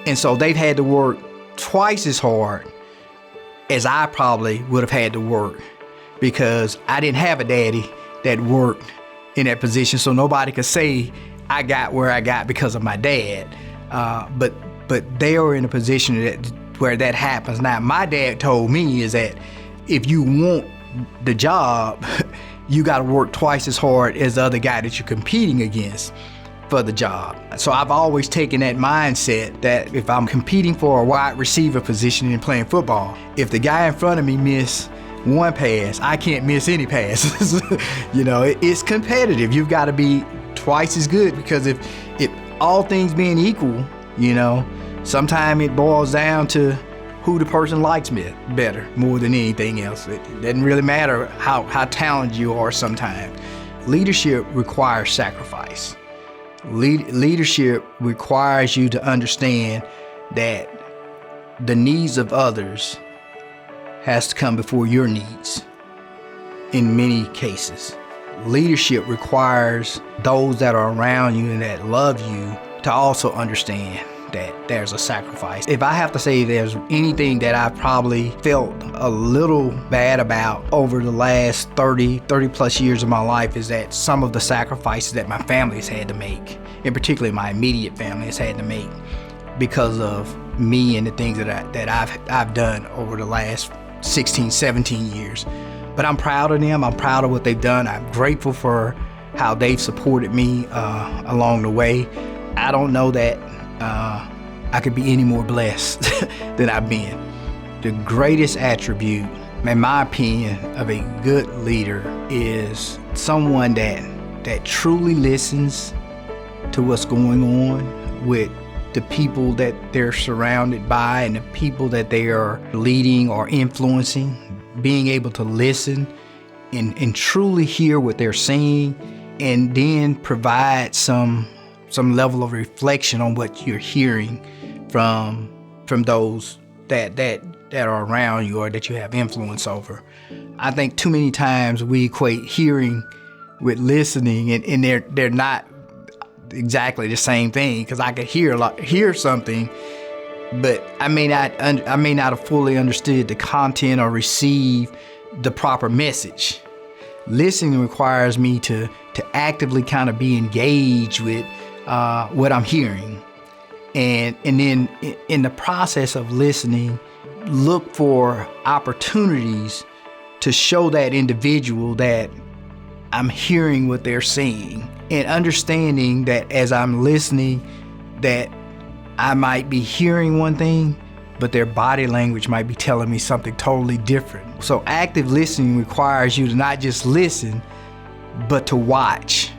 And so they've had to work twice as hard as I probably would have had to work because I didn't have a daddy that worked in that position, so nobody could say I got where I got because of my dad. But they are in a position where that happens. Now, my dad told me is that if you want the job, you got to work twice as hard as the other guy that you're competing against for the job. So I've always taken that mindset that if I'm competing for a wide receiver position in playing football, if the guy in front of me miss one pass, I can't miss any passes. It's competitive. You've got to be twice as good because if all things being equal, sometimes it boils down to who the person likes better more than anything else. It doesn't really matter how talented you are sometimes. Leadership requires sacrifice. Leadership requires you to understand that the needs of others has to come before your needs in many cases. leadership requires those that are around you and that love you to also understand that there's a sacrifice. If I have to say there's anything that I probably felt a little bad about over the last 30 plus years of my life, is that some of the sacrifices that my family has had to make, and particularly my immediate family has had to make, because of me and the things that I've done over the last 16, 17 years. But I'm proud of them. I'm proud of what they've done. I'm grateful for how they've supported me along the way. I don't know that I could be any more blessed than I've been. The greatest attribute, in my opinion, of a good leader is someone that truly listens to what's going on with the people that they're surrounded by and the people that they are leading or influencing, being able to listen and truly hear what they're saying, and then provide some level of reflection on what you're hearing from those that are around you or that you have influence over. I think too many times we equate hearing with listening, and they're not exactly the same thing, because I could hear something, but I may not have fully understood the content or receive the proper message. Listening requires me to actively kind of be engaged with what I'm hearing, and then in the process of listening, look for opportunities to show that individual that I'm hearing what they're saying, and understanding that as I'm listening, that I might be hearing one thing, but their body language might be telling me something totally different. So active listening requires you to not just listen, but to watch,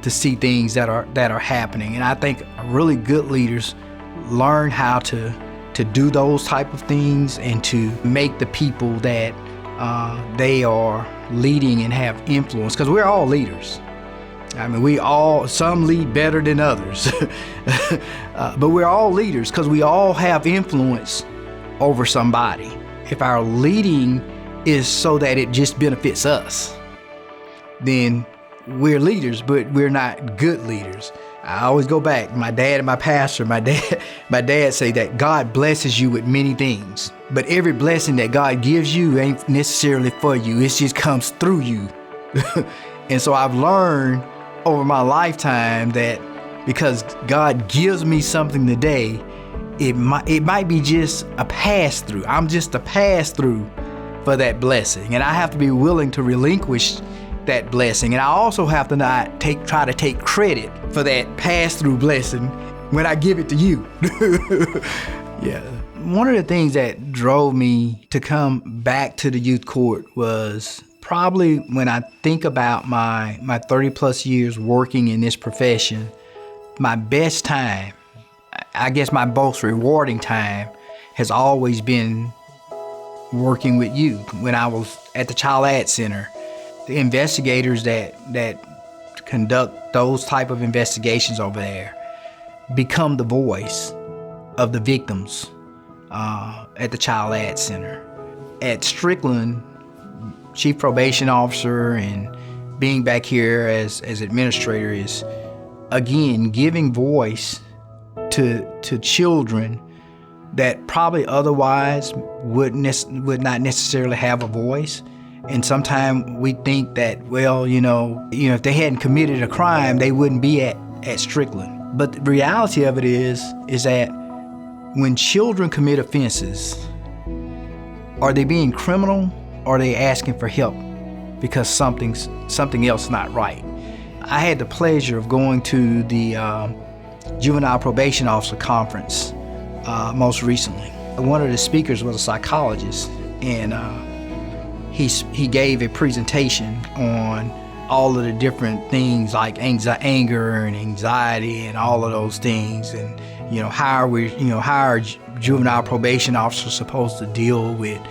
to see things that are happening. And I think really good leaders learn how to do those type of things and to make the people that they are leading and have influence, because we're all leaders. I mean, some lead better than others, but we're all leaders because we all have influence over somebody. If our leading is so that it just benefits us, then we're leaders, but we're not good leaders. I always go back, my dad and my pastor, my dad say that God blesses you with many things, but every blessing that God gives you ain't necessarily for you. It just comes through you. And so I've learned over my lifetime that because God gives me something today, it might be just a pass through. I'm just a pass through for that blessing, and I have to be willing to relinquish that blessing. And I also have to not try to take credit for that pass-through blessing when I give it to you. Yeah. One of the things that drove me to come back to the youth court was probably when I think about my 30 plus years working in this profession, my best time, I guess my most rewarding time, has always been working with youth. When I was at the Child Ad Center, the investigators that conduct those type of investigations over there become the voice of the victims at the Child Ad Center. At Strickland, Chief Probation Officer, and being back here as administrator is, again, giving voice to children that probably otherwise would not necessarily have a voice. And sometimes we think that, well, if they hadn't committed a crime, they wouldn't be at Strickland. But the reality of it is that when children commit offenses, are they being criminal, or are they asking for help because something else not right? I had the pleasure of going to the Juvenile Probation Officer Conference most recently. One of the speakers was a psychologist, and he gave a presentation on all of the different things like anger and anxiety and all of those things, and how are juvenile probation officers supposed to deal with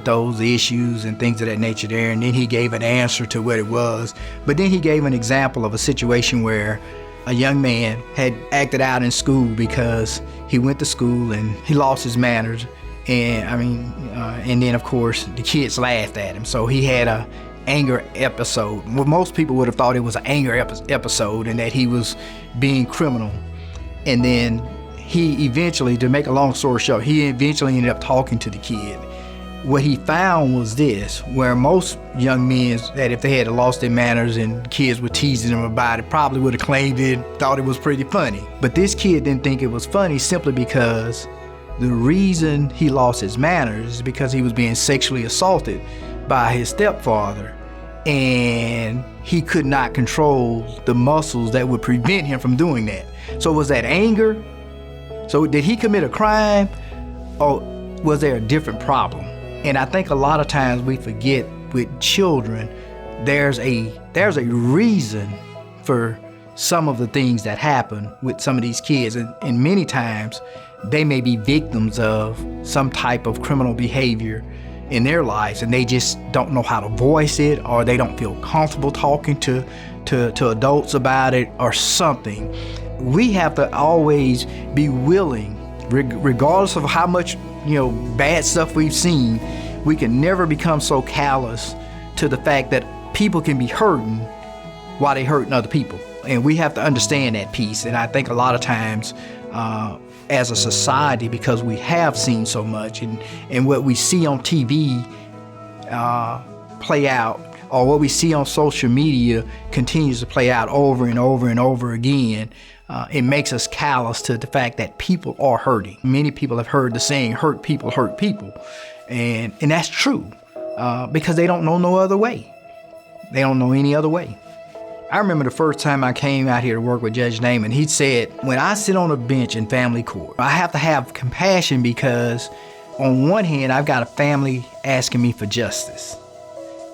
those issues and things of that nature there. And then he gave an answer to what it was, but then he gave an example of a situation where a young man had acted out in school because he went to school and he lost his manners. And then of course the kids laughed at him. So he had anger episode. Well, most people would have thought it was an anger episode and that he was being criminal. And then he eventually, to make a long story short, he eventually ended up talking to the kid. What he found was this, where most young men, that if they had lost their manners and kids were teasing them about it, probably would have claimed it, thought it was pretty funny. But this kid didn't think it was funny simply because the reason he lost his manners is because he was being sexually assaulted by his stepfather, and he could not control the muscles that would prevent him from doing that. So was that anger? So did he commit a crime, or was there a different problem? And I think a lot of times we forget with children, there's a reason for some of the things that happen with some of these kids. And many times they may be victims of some type of criminal behavior in their lives, and they just don't know how to voice it, or they don't feel comfortable talking to adults about it or something. We have to always be willing, regardless of how much bad stuff we've seen, we can never become so callous to the fact that people can be hurting while they're hurting other people. And we have to understand that piece. And I think a lot of times as a society, because we have seen so much, and what we see on TV play out, or what we see on social media continues to play out over and over and over again, it makes us callous to the fact that people are hurting. Many people have heard the saying, hurt people, and that's true, because they don't know no other way. They don't know any other way. I remember the first time I came out here to work with Judge Naaman, he said, when I sit on a bench in family court, I have to have compassion, because on one hand, I've got a family asking me for justice,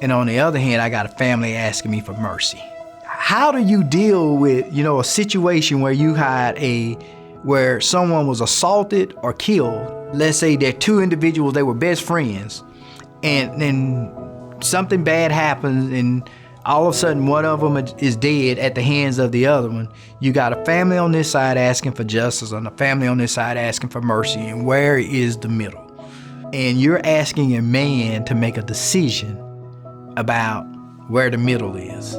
and on the other hand, I got a family asking me for mercy. How do you deal with, a situation where you had where someone was assaulted or killed? Let's say they're two individuals, they were best friends, and then something bad happens, and all of a sudden one of them is dead at the hands of the other one. You got a family on this side asking for justice, and a family on this side asking for mercy, and where is the middle? And you're asking a man to make a decision about where the middle is,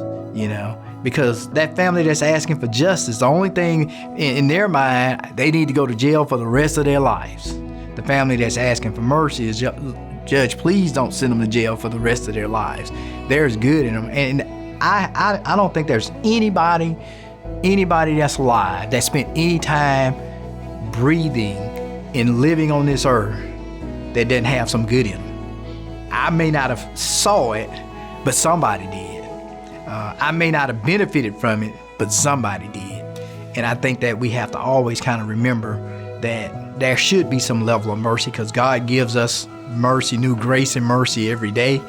because that family that's asking for justice, the only thing in their mind, they need to go to jail for the rest of their lives. The family that's asking for mercy is, Judge, please don't send them to jail for the rest of their lives. There's good in them. And I don't think there's anybody that's alive that spent any time breathing and living on this earth that didn't have some good in them. I may not have saw it, but somebody did. I may not have benefited from it, but somebody did. And I think that we have to always kind of remember that there should be some level of mercy, because God gives us mercy, new grace and mercy every day.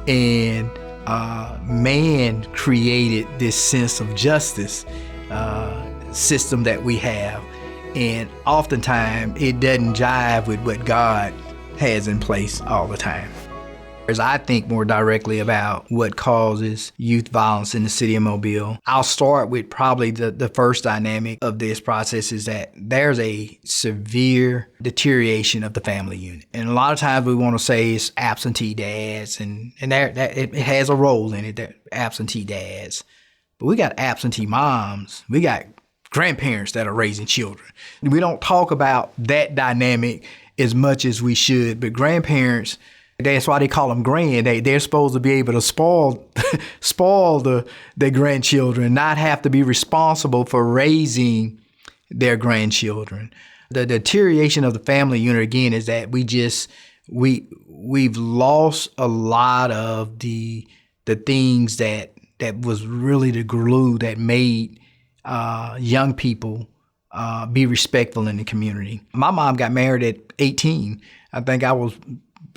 And man created this sense of justice system that we have. And oftentimes it doesn't jive with what God has in place all the time. As I think more directly about what causes youth violence in the city of Mobile, I'll start with probably the first dynamic of this process is that there's a severe deterioration of the family unit. And a lot of times we want to say it's absentee dads, and that it has a role in it, that absentee dads. But we got absentee moms. We got grandparents that are raising children. We don't talk about that dynamic as much as we should, but grandparents, that's why they call them grand. They're supposed to be able to spoil their grandchildren, not have to be responsible for raising their grandchildren. The deterioration of the family unit, again, is that we've lost a lot of the things that was really the glue that made young people be respectful in the community. My mom got married at 18. I think I was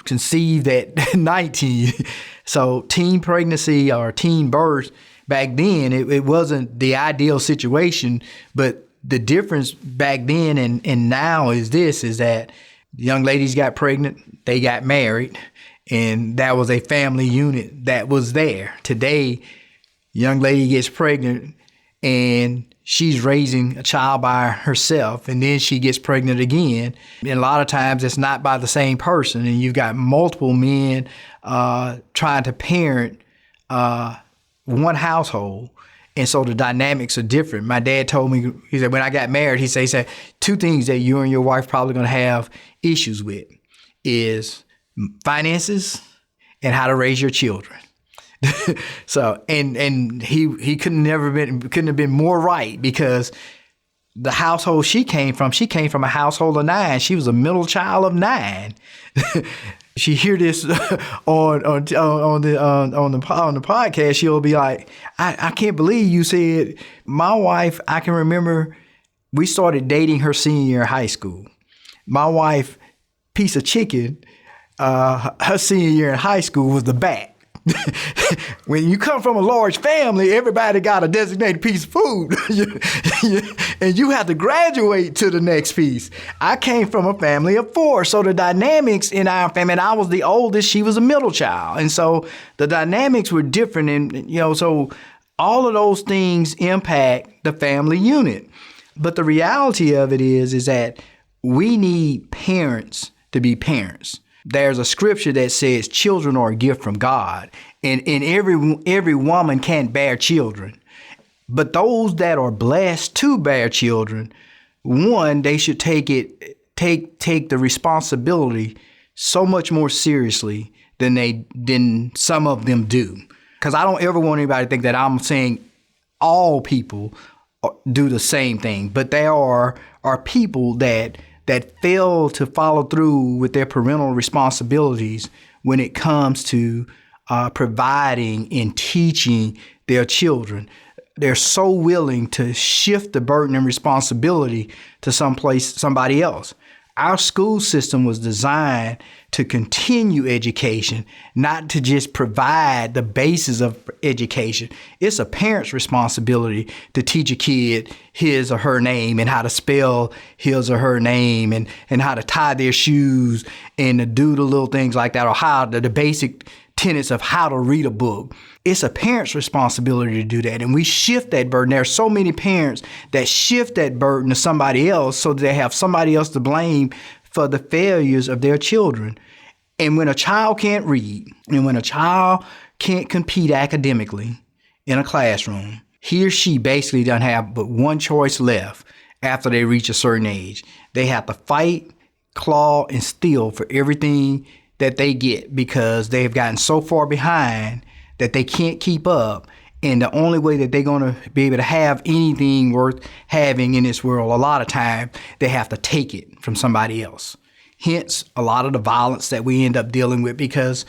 conceived at 19. So teen pregnancy or teen birth, back then, it wasn't the ideal situation. But the difference back then and now is that young ladies got pregnant, they got married, and that was a family unit that was there. Today, young lady gets pregnant and she's raising a child by herself, and then she gets pregnant again. And a lot of times it's not by the same person, and you've got multiple men trying to parent one household. And so the dynamics are different. My dad told me, he said, when I got married, he said, two things that you and your wife probably going to have issues with is finances and how to raise your children. So, and he couldn't have been more right, because the household she came from a household of 9. She was a middle child of 9. She hear this on the podcast, she'll be like, I can't believe you said. My wife, I can remember we started dating her senior year of high school. My wife, piece of chicken, her senior year in high school was the bat. When you come from a large family, everybody got a designated piece of food, and you have to graduate to the next piece. I came from a family of 4, so the dynamics in our family, and I was the oldest, she was a middle child, and so the dynamics were different, and so all of those things impact the family unit. But the reality of it is that we need parents to be parents. There's a scripture that says children are a gift from God, and every woman can't bear children. But those that are blessed to bear children, one, they should take the responsibility so much more seriously than some of them do. Because I don't ever want anybody to think that I'm saying all people do the same thing, but there are people that fail to follow through with their parental responsibilities when it comes to providing and teaching their children. They're so willing to shift the burden and responsibility to somebody else. Our school system was designed to continue education, not to just provide the basis of education. It's a parent's responsibility to teach a kid his or her name and how to spell his or her name and how to tie their shoes and to do the little things like that, or how the basic tenets of how to read a book. It's a parent's responsibility to do that. And we shift that burden. There are so many parents that shift that burden to somebody else so that they have somebody else to blame for the failures of their children. And when a child can't read, and when a child can't compete academically in a classroom, he or she basically doesn't have but one choice left after they reach a certain age. They have to fight, claw, and steal for everything that they get, because they have gotten so far behind that they can't keep up. And the only way that they're going to be able to have anything worth having in this world, a lot of time, they have to take it from somebody else. Hence, a lot of the violence that we end up dealing with, because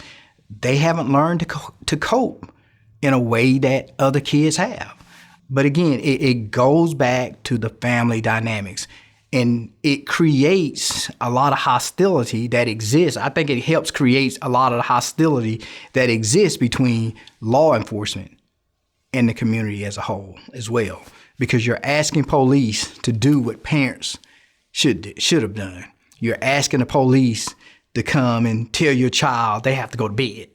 they haven't learned to cope in a way that other kids have. But again, it goes back to the family dynamics. And it creates a lot of hostility that exists. I think it helps create a lot of the hostility that exists between law enforcement and the community as a whole as well. Because you're asking police to do what parents should have done. You're asking the police to come and tell your child they have to go to bed.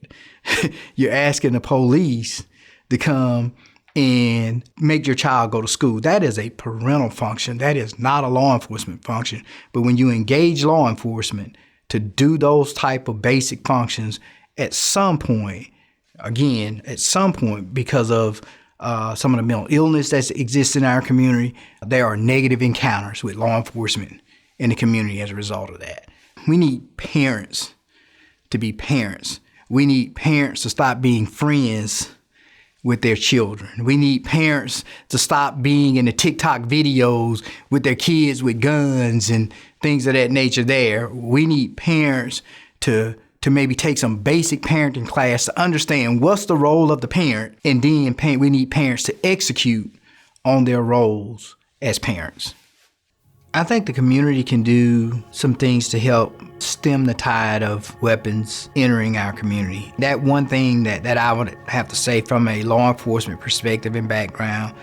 You're asking the police to come and make your child go to school. That is a parental function. That is not a law enforcement function. But when you engage law enforcement to do those type of basic functions, at some point, because of some of the mental illness that exists in our community, there are negative encounters with law enforcement in the community as a result of that. We need parents to be parents. We need parents to stop being friends with their children. We need parents to stop being in the TikTok videos with their kids with guns and things of that nature there. We need parents to maybe take some basic parenting class to understand what's the role of the parent, and then we need parents to execute on their roles as parents. I think the community can do some things to help stem the tide of weapons entering our community. That one thing that I would have to say from a law enforcement perspective and background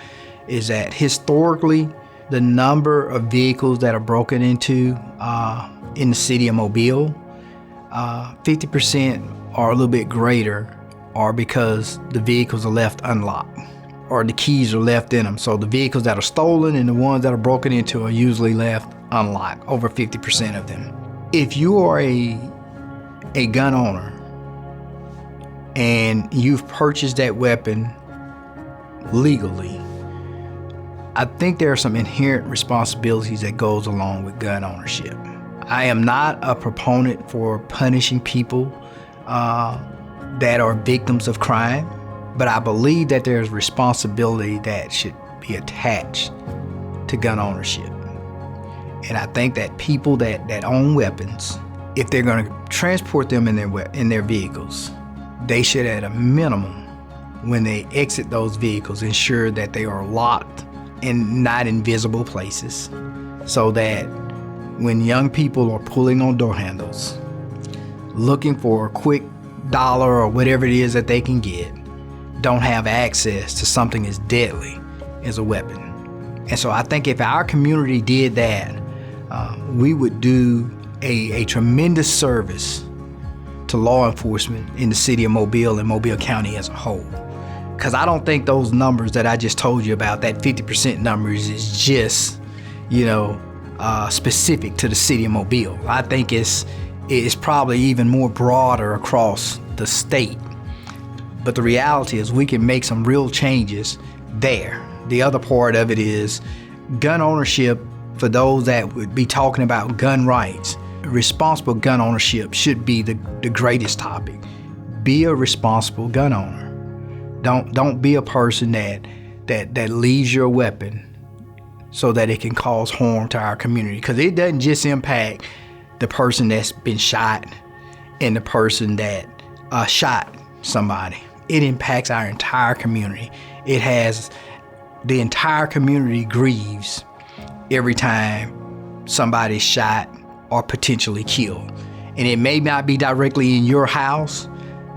is that historically, the number of vehicles that are broken into in the city of Mobile, 50% or a little bit greater are because the vehicles are left unlocked. or the keys are left in them. So the vehicles that are stolen and the ones that are broken into are usually left unlocked, over 50% of them. If you are a gun owner and you've purchased that weapon legally, I think there are some inherent responsibilities that goes along with gun ownership. I am not a proponent for punishing people that are victims of crime, but I believe that there's responsibility that should be attached to gun ownership. And I think that people that own weapons, if they're going to transport them in their vehicles, they should, at a minimum, when they exit those vehicles, ensure that they are locked in not invisible places, so that when young people are pulling on door handles, looking for a quick dollar or whatever it is that they can get, don't have access to something as deadly as a weapon. And so I think if our community did that, we would do a tremendous service to law enforcement in the city of Mobile and Mobile County as a whole. Because I don't think those numbers that I just told you about, that 50% numbers, is just, specific to the city of Mobile. I think it's probably even more broader across the state. But the reality is we can make some real changes there. The other part of it is gun ownership. For those that would be talking about gun rights, responsible gun ownership should be the greatest topic. Be a responsible gun owner. Don't be a person that leaves your weapon so that it can cause harm to our community, because it doesn't just impact the person that's been shot and the person that shot somebody. It impacts our entire community. It has the entire community grieves every time somebody's shot or potentially killed. And it may not be directly in your house,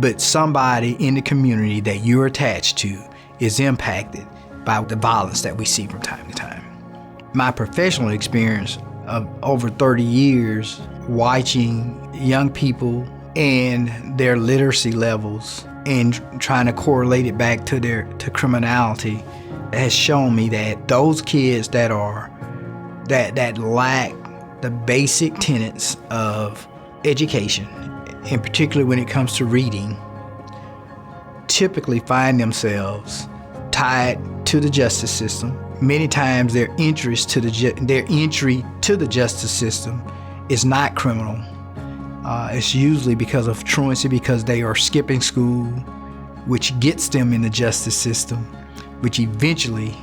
but somebody in the community that you're attached to is impacted by the violence that we see from time to time. My professional experience of over 30 years watching young people and their literacy levels and trying to correlate it back to criminality has shown me that those kids that lack the basic tenets of education, and particularly when it comes to reading, typically find themselves tied to the justice system. Many times their entry to the justice system is not criminal. It's usually because of truancy, because they are skipping school, which gets them in the justice system, which eventually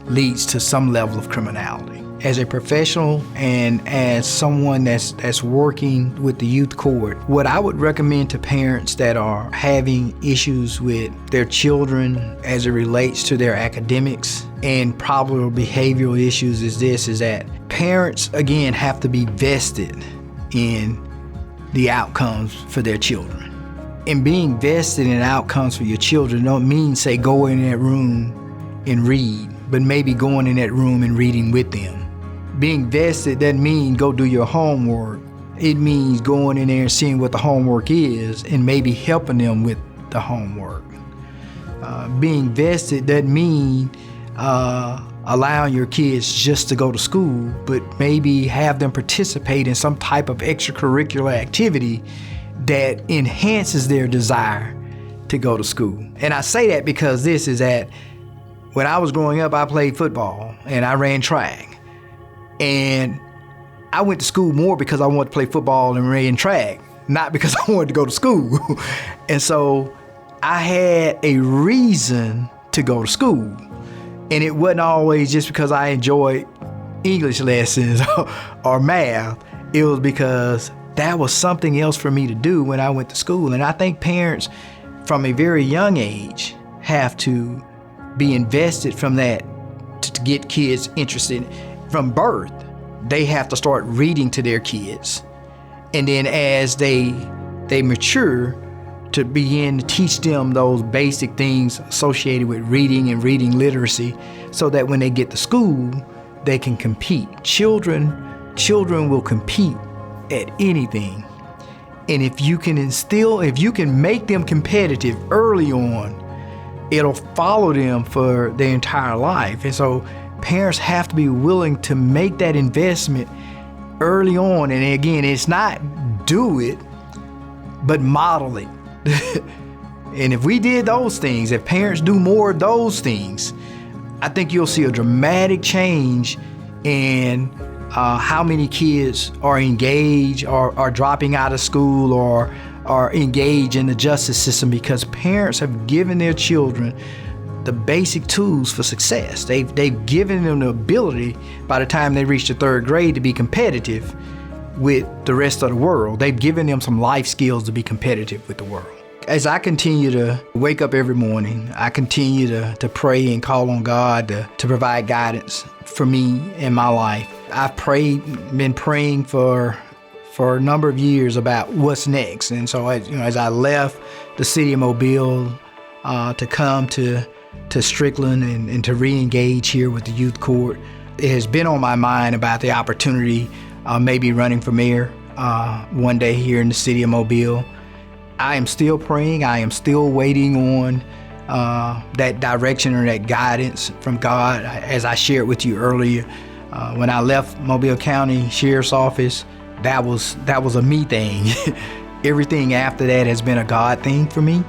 leads to some level of criminality. As a professional and as someone that's working with the youth court, what I would recommend to parents that are having issues with their children as it relates to their academics and probable behavioral issues is that parents, again, have to be vested in the outcomes for their children. And being vested in outcomes for your children don't mean, say, go in that room and read, but maybe going in that room and reading with them. Being vested doesn't mean go do your homework. It means going in there and seeing what the homework is and maybe helping them with the homework. Being vested doesn't mean allowing your kids just to go to school, but maybe have them participate in some type of extracurricular activity that enhances their desire to go to school. And I say that because this is that when I was growing up, I played football and I ran track. And I went to school more because I wanted to play football and ran track, not because I wanted to go to school. And so I had a reason to go to school. And it wasn't always just because I enjoyed English lessons or math. It was because that was something else for me to do when I went to school. And I think parents from a very young age have to be invested from that to get kids interested. From birth, they have to start reading to their kids. And then as they mature, to begin to teach them those basic things associated with reading and reading literacy, so that when they get to school, they can compete. Children will compete at anything. And if you can make them competitive early on, it'll follow them for their entire life. And so parents have to be willing to make that investment early on. And again, it's not do it, but model it. And if we did those things, if parents do more of those things, I think you'll see a dramatic change in how many kids are engaged or are dropping out of school or are engaged in the justice system, because parents have given their children the basic tools for success. They've given them the ability by the time they reach the third grade to be competitive with the rest of the world. They've given them some life skills to be competitive with the world. As I continue to wake up every morning, I continue to pray and call on God to provide guidance for me in my life. I've been praying for a number of years about what's next. And so as I left the city of Mobile to come to Strickland and to re-engage here with the youth court, it has been on my mind about the opportunity maybe running for mayor one day here in the city of Mobile. I am still praying. I am still waiting on that direction or that guidance from God. As I shared with you earlier, when I left Mobile County Sheriff's Office, that was a me thing. Everything after that has been a God thing for me.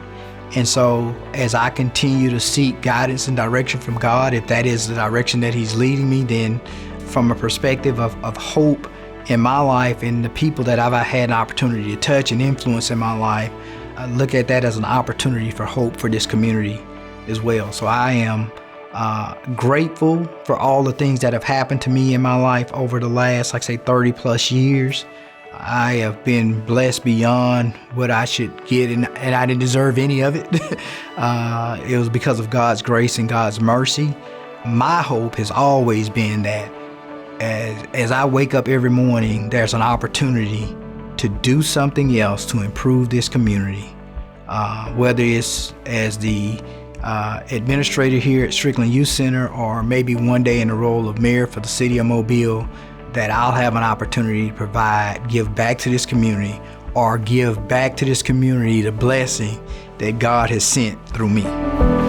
And so as I continue to seek guidance and direction from God, if that is the direction that He's leading me, then from a perspective of hope in my life and the people that I've had an opportunity to touch and influence in my life, I look at that as an opportunity for hope for this community as well. So I am grateful for all the things that have happened to me in my life over the last, 30 plus years. I have been blessed beyond what I should get, and I didn't deserve any of it. It was because of God's grace and God's mercy. My hope has always been that as I wake up every morning, there's an opportunity to do something else to improve this community, whether it's as the administrator here at Strickland Youth Center, or maybe one day in the role of mayor for the city of Mobile, that I'll have an opportunity to give back to this community, or give back to this community the blessing that God has sent through me.